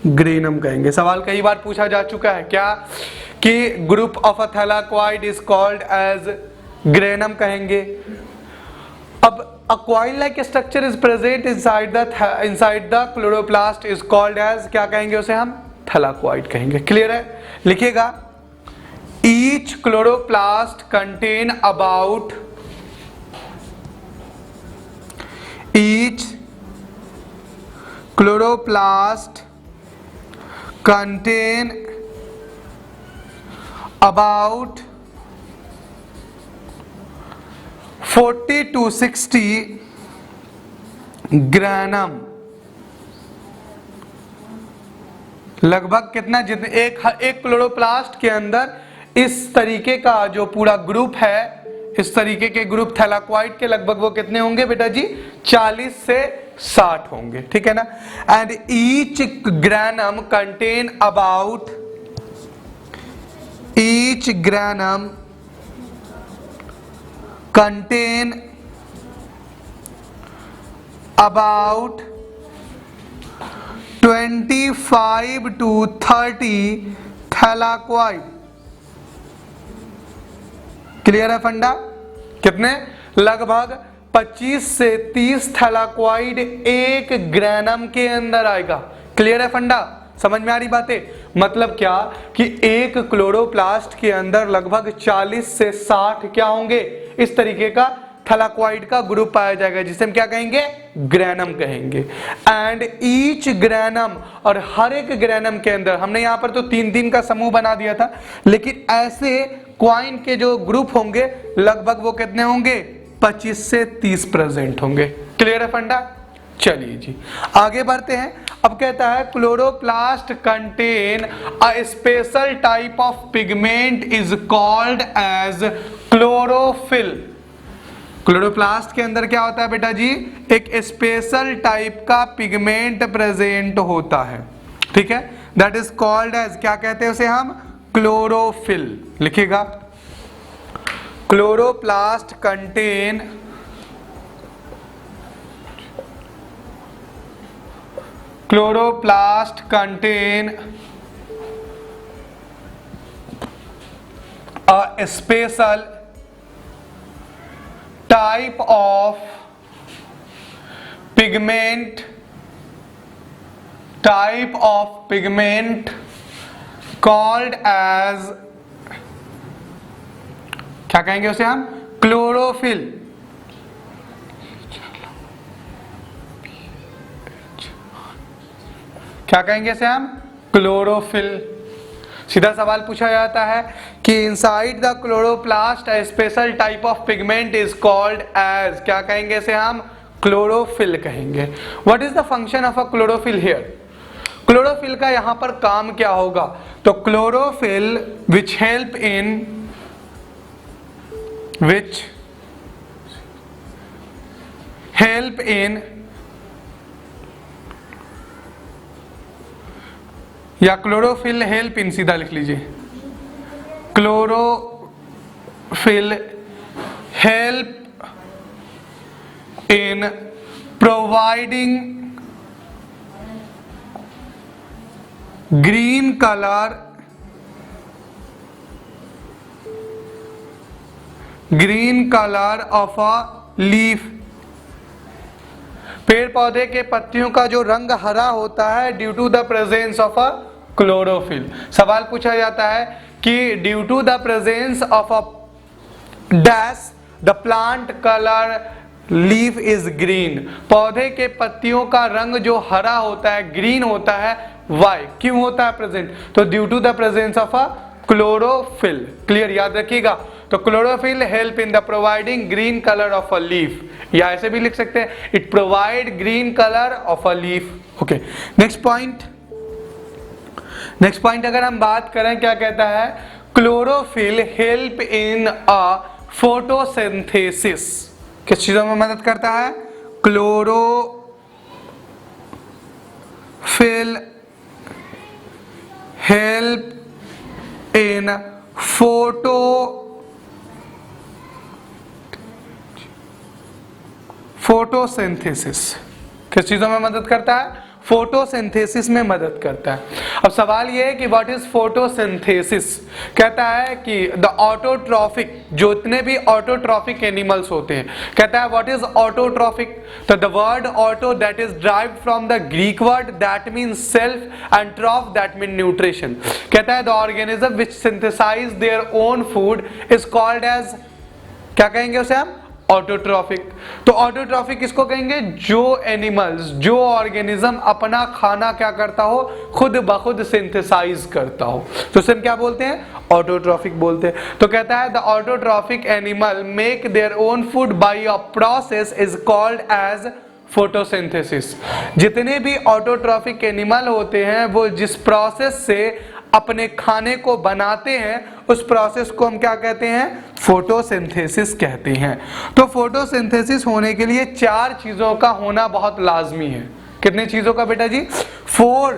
ग्रेनम कहेंगे। सवाल कई बार पूछा जा चुका है क्या, कि group of a thylakoid is called as granum कहेंगे। अब a coin like structure is present inside the chloroplast is called as, क्या कहेंगे उसे हम, थैलाकोइड कहेंगे। क्लियर है। लिखिएगा, each chloroplast contain about, each chloroplast contain about 40 to 60 granum. लगभग कितना, जितने एक क्लोरोप्लास्ट के अंदर इस तरीके का जो पूरा ग्रुप है, इस तरीके के ग्रुप थैलाकोइड के लगभग वो कितने होंगे बेटा जी, 40 से 60 होंगे। ठीक है ना। And each granum contain about, each granum contain about 25 to 30 thylakoid. Clear है फंडा। कितने, लगभग 25 से 30 थैलाकोइड एक ग्रेनम के अंदर आएगा। क्लियर है फंडा, समझ में आ रही बातें। मतलब क्या कि एक क्लोरोप्लास्ट के अंदर लगभग 40 से 60 क्या होंगे, इस तरीके का थैलाकोइड का ग्रुप पाया जाएगा, जिसे हम क्या कहेंगे, ग्रेनम कहेंगे। एंड ईच ग्रेनम, और हर एक ग्रेनम के अंदर, हमने यहां पर तो 3 का समूह बना दिया था, लेकिन ऐसे क्वाइन के जो ग्रुप होंगे लगभग वो कितने होंगे, 25 से 30 प्रेजेंट होंगे। क्लियर है फंडा। चलिए जी आगे बढ़ते हैं। अब कहता है chloroplast contain a special type of pigment is called as chlorophyll. Chloroplast के अंदर क्या होता है बेटा जी, एक स्पेशल टाइप का पिगमेंट प्रेजेंट होता है। ठीक है, दैट इज कॉल्ड एज, क्या कहते हैं उसे हम, क्लोरोफिल। लिखिएगा, chloroplast contain a special type of pigment called as, क्या कहेंगे उसे हम, क्लोरोफिल। क्या कहेंगे इसे हम, क्लोरोफिल। सीधा सवाल पूछा जाता है कि inside the chloroplast a special type of pigment is called as, क्या कहेंगे इसे हम, क्लोरोफिल कहेंगे। What is the function of a chlorophyll here? Chlorophyll का यहां पर काम क्या होगा? तो क्लोरोफिल विच हेल्प इन या क्लोरोफिल हेल्प इन, सीधा लिख लीजिए, chlorophyll help in providing green color of a leaf। पेड़ पौधे के पत्तियों का जो रंग हरा होता है due to the presence of a chlorophyll. सवाल पूछा जाता है कि due to the presence of a dash the plant colour leaf is green. पौधे के पत्तियों का रंग जो हरा होता है, ग्रीन होता है, वाई, क्यों होता है प्रेजेंट? तो due to the presence of a chlorophyll. Clear, याद रखिएगा। तो chlorophyll help in the providing green colour of a leaf, या ऐसे भी लिख सकते हैं, it provide green colour of a leaf. Okay, next point अगर हम बात करें, क्या कहता है? Chlorophyll help in a photosynthesis. किस चीजों में मदद करता है? Chlorophyll help in photosynthesis. किस चीजों में मदद करता है? फोटोसिंथेसिस में मदद करता है। अब सवाल यह है कि व्हाट इज फोटोसिंथेसिस? कहता है कि द ऑटोट्रॉफिक, जो इतने भी ऑटोट्रॉफिक एनिमल्स होते हैं, कहता है व्हाट इज ऑटोट्रॉफिक? तो the word auto that is derived from the Greek word that means self and troph that mean nutrition. कहता है the organism which synthesize their own food is called as, क्या कहेंगे उसे हम? ऑटोट्रॉफिक। तो ऑटोट्रॉफिक किसको कहेंगे? जो एनिमल्स, जो ऑर्गेनिज्म अपना खाना क्या करता हो? खुद ब खुद सिंथेसाइज करता हो, तो उसे हम क्या बोलते हैं? ऑटोट्रॉफिक बोलते हैं। तो कहता है the autotrophic animal make their own food by a process is called as photosynthesis. जितने भी ऑटोट्रॉफिक एनिमल होते हैं वो जिस प्रोसेस से अपने खाने को बनाते हैं उस प्रोसेस को हम क्या कहते हैं? फोटोसिंथेसिस कहते हैं। तो फोटोसिंथेसिस होने के लिए 4 चीजों का होना बहुत लाजमी है। कितनी चीजों का बेटा जी? 4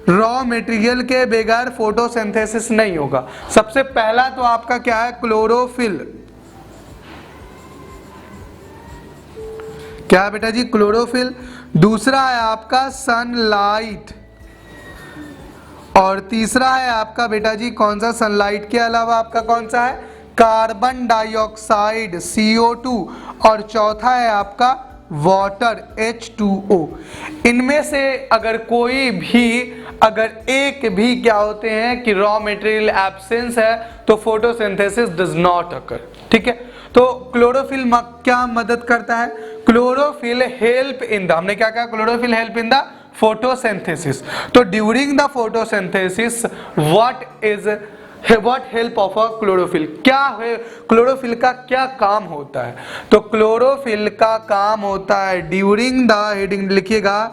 रॉ मटेरियल के बगैर फोटोसिंथेसिस नहीं होगा। सबसे पहला तो आपका क्या है? क्लोरोफिल। क्या है बेटा जी? क्लोरोफिल। दूसरा है आपका सनलाइट, और तीसरा है आपका बेटा जी कौन सा? सनलाइट के अलावा आपका कौन सा है? कार्बन डाइऑक्साइड CO2, और चौथा है आपका वाटर H2O। इनमें से अगर कोई भी, अगर एक भी क्या होते हैं कि रॉ मटेरियल एब्सेंस है तो फोटोसिंथेसिस डज नॉट अकर। ठीक है, तो क्लोरोफिल क्या मदद करता है? क्लोरोफिल हेल्प इन द, हमने क्या कहा? Chlorophyll help in the photosynthesis. तो during the photosynthesis what help of a chlorophyll? क्या है क्लोरोफिल का क्या काम होता है? तो क्लोरोफिल का काम होता है ड्यूरिंग द, हेडिंग लिखिएगा,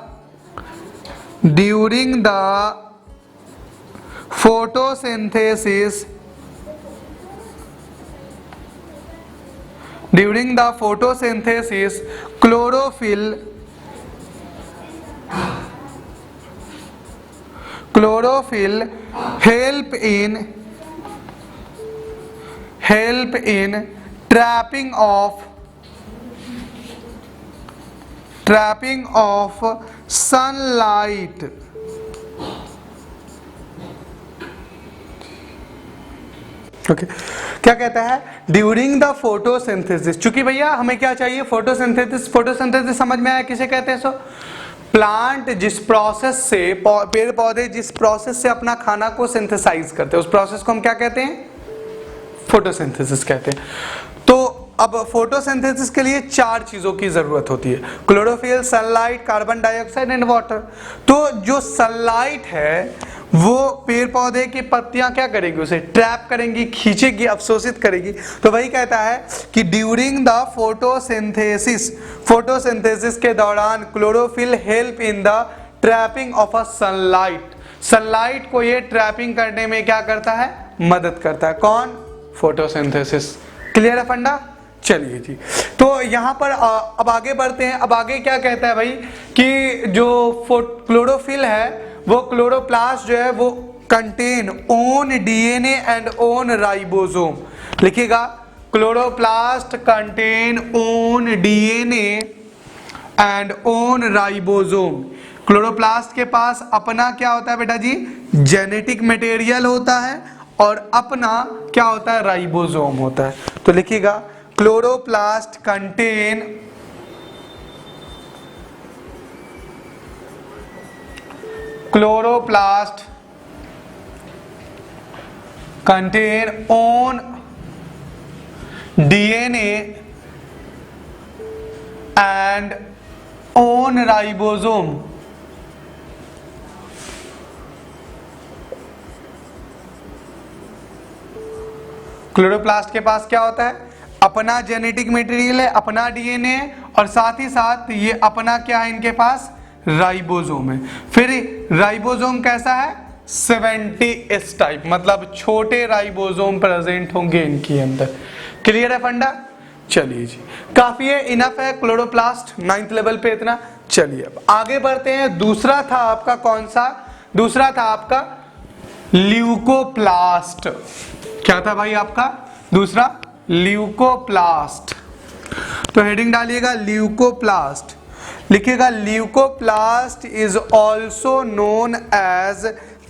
during the photosynthesis, during the photosynthesis chlorophyll help in trapping of sunlight, okay क्या कहता है? During the photosynthesis. चूंकि भैया हमें क्या चाहिए? फोटोसिंथेसिस। फोटोसिंथेसिस समझ में आया किसे कहते हैं? सो प्लांट जिस प्रोसेस से, पेड़ पौधे जिस प्रोसेस से अपना खाना को सिंथेसाइज करते हैं उस प्रोसेस को हम क्या कहते हैं? फोटोसिंथेसिस कहते हैं। तो अब फोटोसिंथेसिस के लिए 4 चीजों की जरूरत होती है, chlorophyll, sunlight, carbon dioxide and water. तो जो सनलाइट है वो पेड़ पौधे की पत्तियां क्या करेंगी, उसे ट्रैप करेंगी, खींचेगी, अवशोषित करेगी। तो वही कहता है कि ड्यूरिंग द फोटोसिंथेसिस के दौरान chlorophyll help in the trapping of a sunlight, sunlight को ये ट्रैपिंग करने में क्या करता है, मदद करता है। कौन, फोटोसिंथेसिस। क्लियर है फंडा। चलिए जी, तो यहां पर अब आगे बढ़ते हैं। अब आगे क्या कहता है भाई कि जो क्लोरोफिल है वो क्लोरोप्लास्ट जो है वो contain own DNA and own ribosome. लिखिएगा, chloroplast contain own DNA and own ribosome. Chloroplast के पास अपना क्या होता है बेटा जी, जेनेटिक मटेरियल होता है और अपना क्या होता है, राइबोसोम होता है। तो लिखिएगा, chloroplast contain own DNA and own ribosome। Chloroplast के पास क्या होता है, अपना जेनेटिक मटेरियल है, अपना डीएनए है और साथ ही साथ ये अपना क्या है, इनके पास राइबोसोम है। फिर राइबोसोम कैसा है, 70S टाइप, मतलब छोटे राइबोसोम प्रेजेंट होंगे इनके अंदर। क्लियर है फंडा। चलिए जी, काफी है, इनफ है क्लोरोप्लास्ट 9th लेवल पे इतना। चलिए अब आगे बढ़ते हैं। दूसरा था आपका कौन सा, दूसरा था आपका ल्यूकोप्लास्ट। क्या था भाई आपका दूसरा, ल्यूकोप्लास्ट। तो हेडिंग डालिएगा ल्यूकोप्लास्ट। लिखिएगा, leucoplast is also known as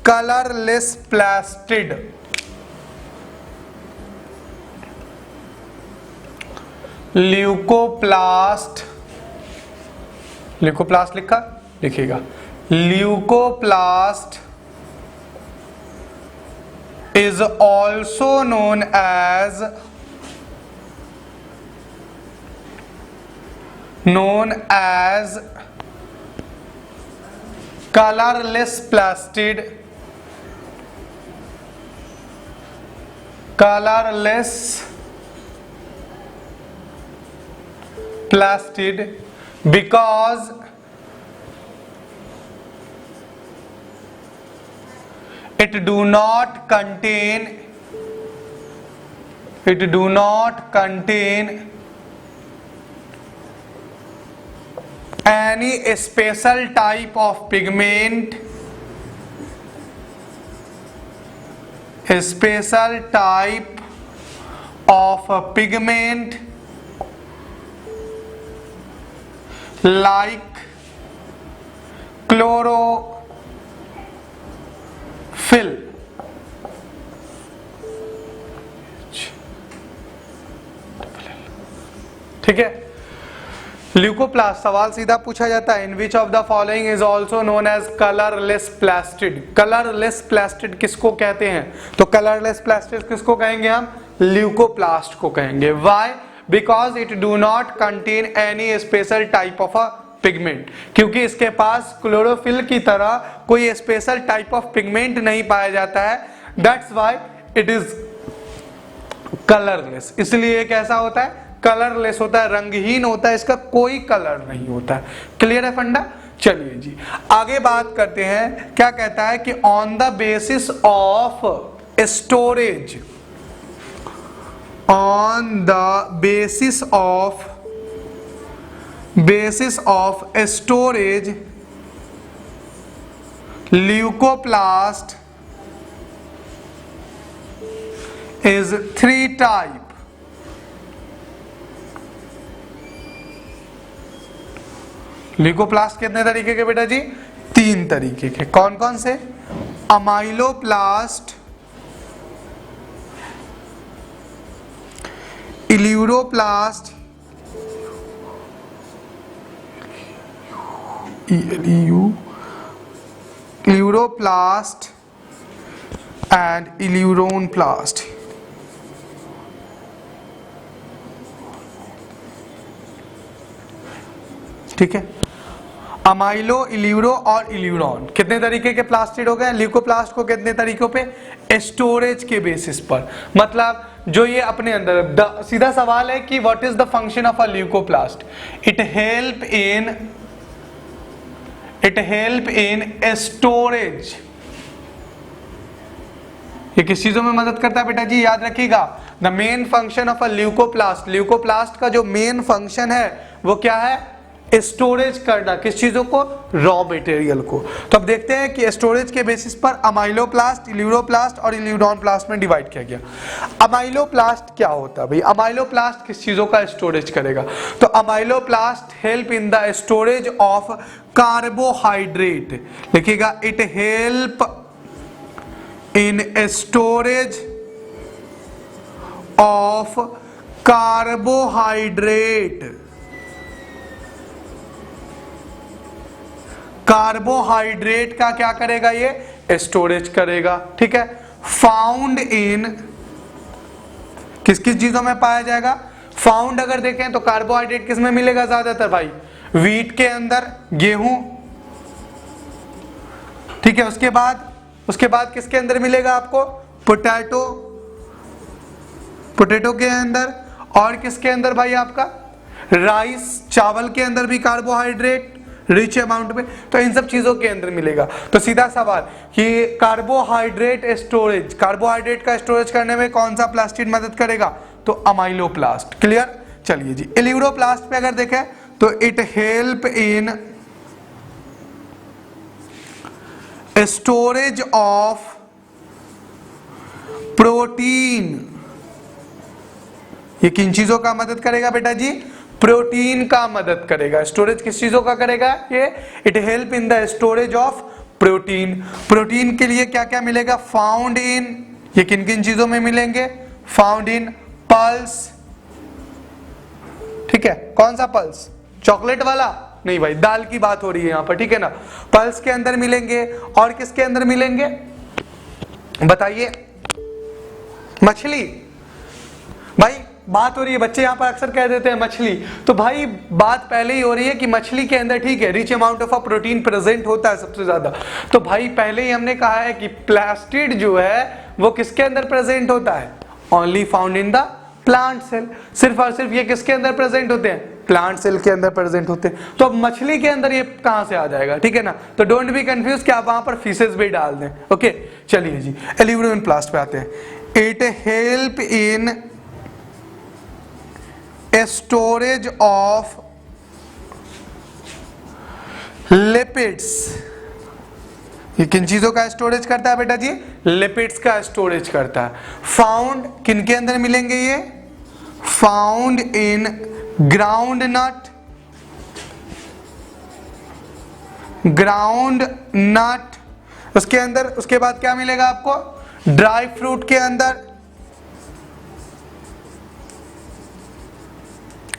colourless plastid. Leucoplast, leucoplast लिखा, लिखिएगा leucoplast is also known as colorless plastid, because it do not contain any special type of pigment, like chlorophyll। ठीक है। ल्यूकोप्लास्ट, सवाल सीधा पूछा जाता है, in which of the following is also known as colourless plastid. Colourless plastid किसको कहते हैं, तो कलरलेस प्लास्टिड किसको कहेंगे हम, ल्यूकोप्लास्ट को कहेंगे। Why, because it do not contain any special type of a pigment, क्योंकि इसके पास क्लोरोफिल की तरह कोई स्पेशल टाइप ऑफ पिगमेंट नहीं पाया जाता है। That's why it is colourless. इसलिए कैसा होता है, कलरलेस होता है, रंगहीन होता है, इसका कोई कलर नहीं होता है। क्लियर है फंडा। चलिए जी आगे बात करते हैं। क्या कहता है कि on the basis of storage, on the basis of storage leucoplast is 3 type। Leucoplast कितने तरीके के बेटा जी, 3 तरीके के। कौन कौन से, अमाइलोप्लास्ट, इल्यूरोप्लास्ट, इल्यूरोप्लास्ट एंड इल्यूरोनप्लास्ट। ठीक है। अमाइलो, इल्यूरो और इल्यूरॉन कितने तरीके के प्लास्टिड हो गए? ल्यूकोप्लास्ट को कितने तरीकों पे? स्टोरेज के बेसिस पर। मतलब जो ये अपने अंदर, सीधा सवाल है कि what is the function of a leucoplast? It help in storage. ये किस चीजों में मदद करता है बेटा जी? याद रखिएगा, the main function of a leucoplast, leucoplast का जो मेन फंक्शन है वो क्या है? स्टोरेज करना। किस चीजों को? रॉ मटेरियल को। तो अब देखते हैं कि स्टोरेज के बेसिस पर अमाइलोप्लास्ट, इल्यूरोप्लास्ट और इल्यूरोनप्लास्ट में डिवाइड किया गया। अमाइलोप्लास्ट क्या होता है भाई? अमाइलोप्लास्ट किस चीजों का स्टोरेज करेगा? तो amyloplast help in the storage of carbohydrate. लिखिएगा, it help in storage of carbohydrate. Carbohydrate का क्या करेगा? ये स्टोरेज करेगा। ठीक है। फाउंड इन किस किस चीजों में पाया जाएगा? फाउंड अगर देखें तो कार्बोहाइड्रेट किस में मिलेगा ज्यादातर भाई? व्हीट के अंदर, गेहूं। ठीक है। उसके बाद किसके अंदर मिलेगा आपको? पोटैटो के अंदर। और किसके अंदर भाई? आपका राइस, चावल के अंदर भी कार्बोहाइड्रेट रिच अमाउंट में। तो इन सब चीजों के अंदर मिलेगा। तो सीधा सवाल कि कार्बोहाइड्रेट स्टोरेज, कार्बोहाइड्रेट का स्टोरेज करने में कौन सा प्लास्टिड मदद करेगा? तो अमाइलोप्लास्ट। क्लियर? चलिए जी, इल्यूरोप्लास्ट पे अगर देखें तो it help in storage of protein. ये किन चीजों का मदद करेगा बेटा जी? प्रोटीन का मदद करेगा। स्टोरेज किस चीजों का करेगा? ये it help in the storage of protein. Protein के लिए क्या क्या मिलेगा? फाउंड इन, ये किन किन चीजों में मिलेंगे? Found in pulse. ठीक है। कौन सा पल्स? चॉकलेट वाला नहीं भाई, दाल की बात हो रही है यहां पर। ठीक है ना। पल्स के अंदर मिलेंगे। और किसके अंदर मिलेंगे बताइए? मछली। भाई बात हो रही है, बच्चे यहां पर अक्सर कह देते हैं मछली, तो भाई बात पहले ही हो रही है कि मछली के अंदर ठीक है rich amount of protein present होता है सबसे ज्यादा। तो भाई पहले ही हमने कहा है कि प्लास्टिड जो है वो किसके अंदर प्रेजेंट होता है? Only found in the plant cell. सिर्फ और सिर्फ ये किसके अंदर प्रेजेंट होते हैं? प्लांट सेल के अंदर प्रेजेंट होते हैं। तो अब मछली के अंदर ये कहां से आ जाएगा? ठीक है ना। तो डोंट बी कंफ्यूज कि आप वहां पर फिशेस भी डाल दें। ओके चलिए जी, इल्यूरोप्लास्ट पे आते हैं। It help in storage of lipids. ये किन चीजों का स्टोरेज करता है बेटा जी? लिपिड्स का स्टोरेज करता है। फाउंड किन के अंदर मिलेंगे? ये फाउंड इन ग्राउंड नट उसके अंदर। उसके बाद क्या मिलेगा आपको? ड्राई फ्रूट के अंदर।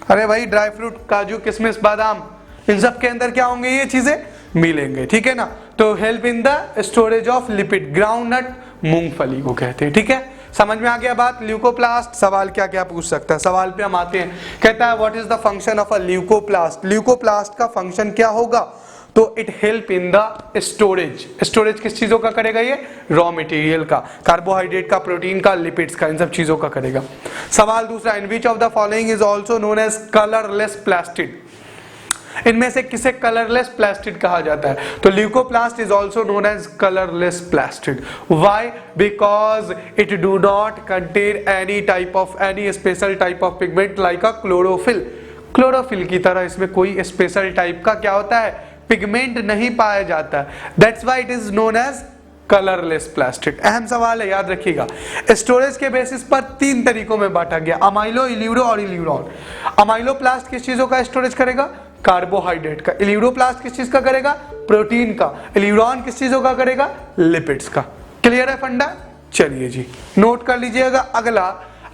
अरे भाई ड्राई फ्रूट, काजू, किशमिश, बादाम, इन सब के अंदर क्या होंगे? ये चीजें मिलेंगे। ठीक है ना। तो help in the storage of lipid. Groundnut मूंगफली को कहते हैं। ठीक है, समझ में आ गया बात? ल्यूकोप्लास्ट। सवाल क्या क्या पूछ सकता है? सवाल पे हम आते हैं। कहता है what is the function of a leucoplast? Leucoplast का फंक्शन क्या होगा? तो it help in the storage. Storage किस चीजों का करेगा? ये रॉ मटेरियल का, कार्बोहाइड्रेट का, प्रोटीन का, लिपिड्स का, इन सब चीजों का करेगा। सवाल दूसरा, in which of the following is also known as colourless plastid? इनमें से किसे कलरलेस प्लास्टिड कहा जाता है? तो leucoplast is also known as colourless plastid. Why? Because it do not contain any special type of pigment like a chlorophyll. Chlorophyll की तरह इसमें कोई स्पेशल टाइप का क्या होता है? पिगमेंट नहीं पाया जाता। That's why it is known as colourless plastid. अहम सवाल है, याद रखिएगा। स्टोरेज के बेसिस पर तीन तरीकों में बांटा गया, अमाइलो, इल्यूरो और इल्यूरॉन। अमाइलोप्लास्ट किस चीजों का स्टोरेज करेगा? कार्बोहाइड्रेट का। इल्यूरोप्लास्ट किस चीज का करेगा? प्रोटीन का। इल्यूरॉन किस चीजों का करेगा? लिपिड्स का। क्लियर है फंडा? चलिए जी, नोट कर लीजिएगा।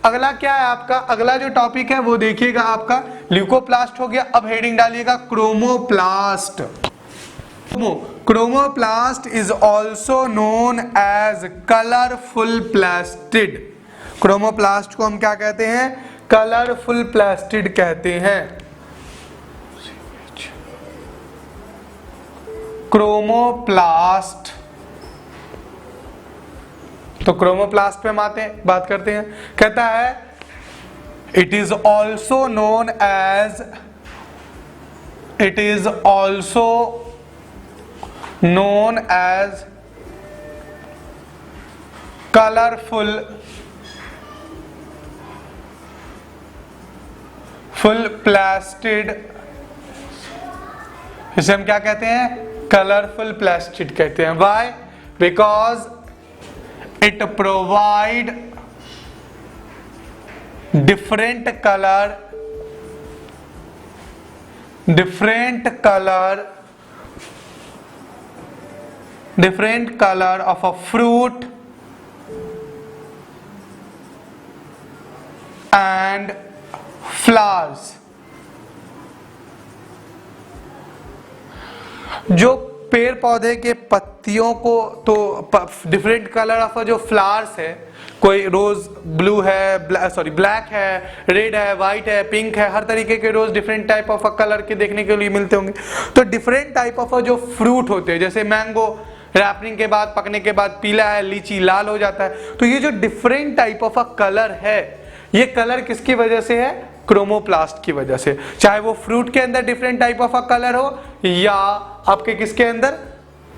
अगला क्या है आपका? अगला जो टॉपिक है वो देखिएगा आपका ल्यूकोप्लास्ट हो गया। अब हेडिंग डालिएगा chromoplast. Chromoplast is also known as colourful plastid. Chromoplast को हम क्या कहते हैं? कलरफुल प्लास्टिड कहते हैं। क्रोमोप्लास्ट। तो क्रोमोप्लास्ट पे हम बात करते हैं। कहता है it is also known as colourful plastid. इसे हम क्या कहते हैं? कलरफुल प्लास्टिड कहते हैं। Why? Because it provide different color of a fruit and flowers। जो पेड़ पौधे के पत्तियों को तो डिफरेंट कलर ऑफ जो फ्लावर्स है, कोई रोज ब्लू है, ब्लैक है, रेड है, वाइट है, पिंक है, हर तरीके के रोज डिफरेंट टाइप ऑफ कलर के देखने के लिए मिलते होंगे। तो डिफरेंट टाइप ऑफ जो फ्रूट होते हैं, जैसे मैंगो रैपनिंग के बाद, पकने के बाद पीला है, लीची लाल हो जाता है। तो ये जो डिफरेंट टाइप ऑफ कलर है, ये कलर किसकी वजह से है? क्रोमोप्लास्ट की वजह से। चाहे वो फ्रूट के अंदर डिफरेंट टाइप ऑफ कलर हो या आपके किसके अंदर?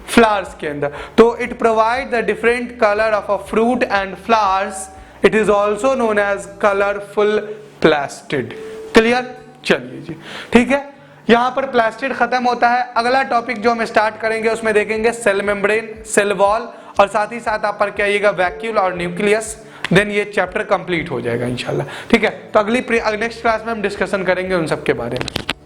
फ्लावर्स के अंदर। तो it provide the different colour of a fruit and flowers. It is also known as colourful plastid. Clear? चलिए जी, ठीक है। यहां पर प्लास्टिड खत्म होता है। अगला टॉपिक जो हम स्टार्ट करेंगे उसमें देखेंगे सेल मेम्ब्रेन, सेल वॉल, और साथ ही साथ आप पढ़ के आइएगा वैक्यूल और न्यूक्लियस। देन ये चैप्टर कंप्लीट हो जाएगा इंशाल्लाह। ठीक है, तो नेक्स्ट क्लास में हम डिस्कशन करेंगे उन सब के बारे में।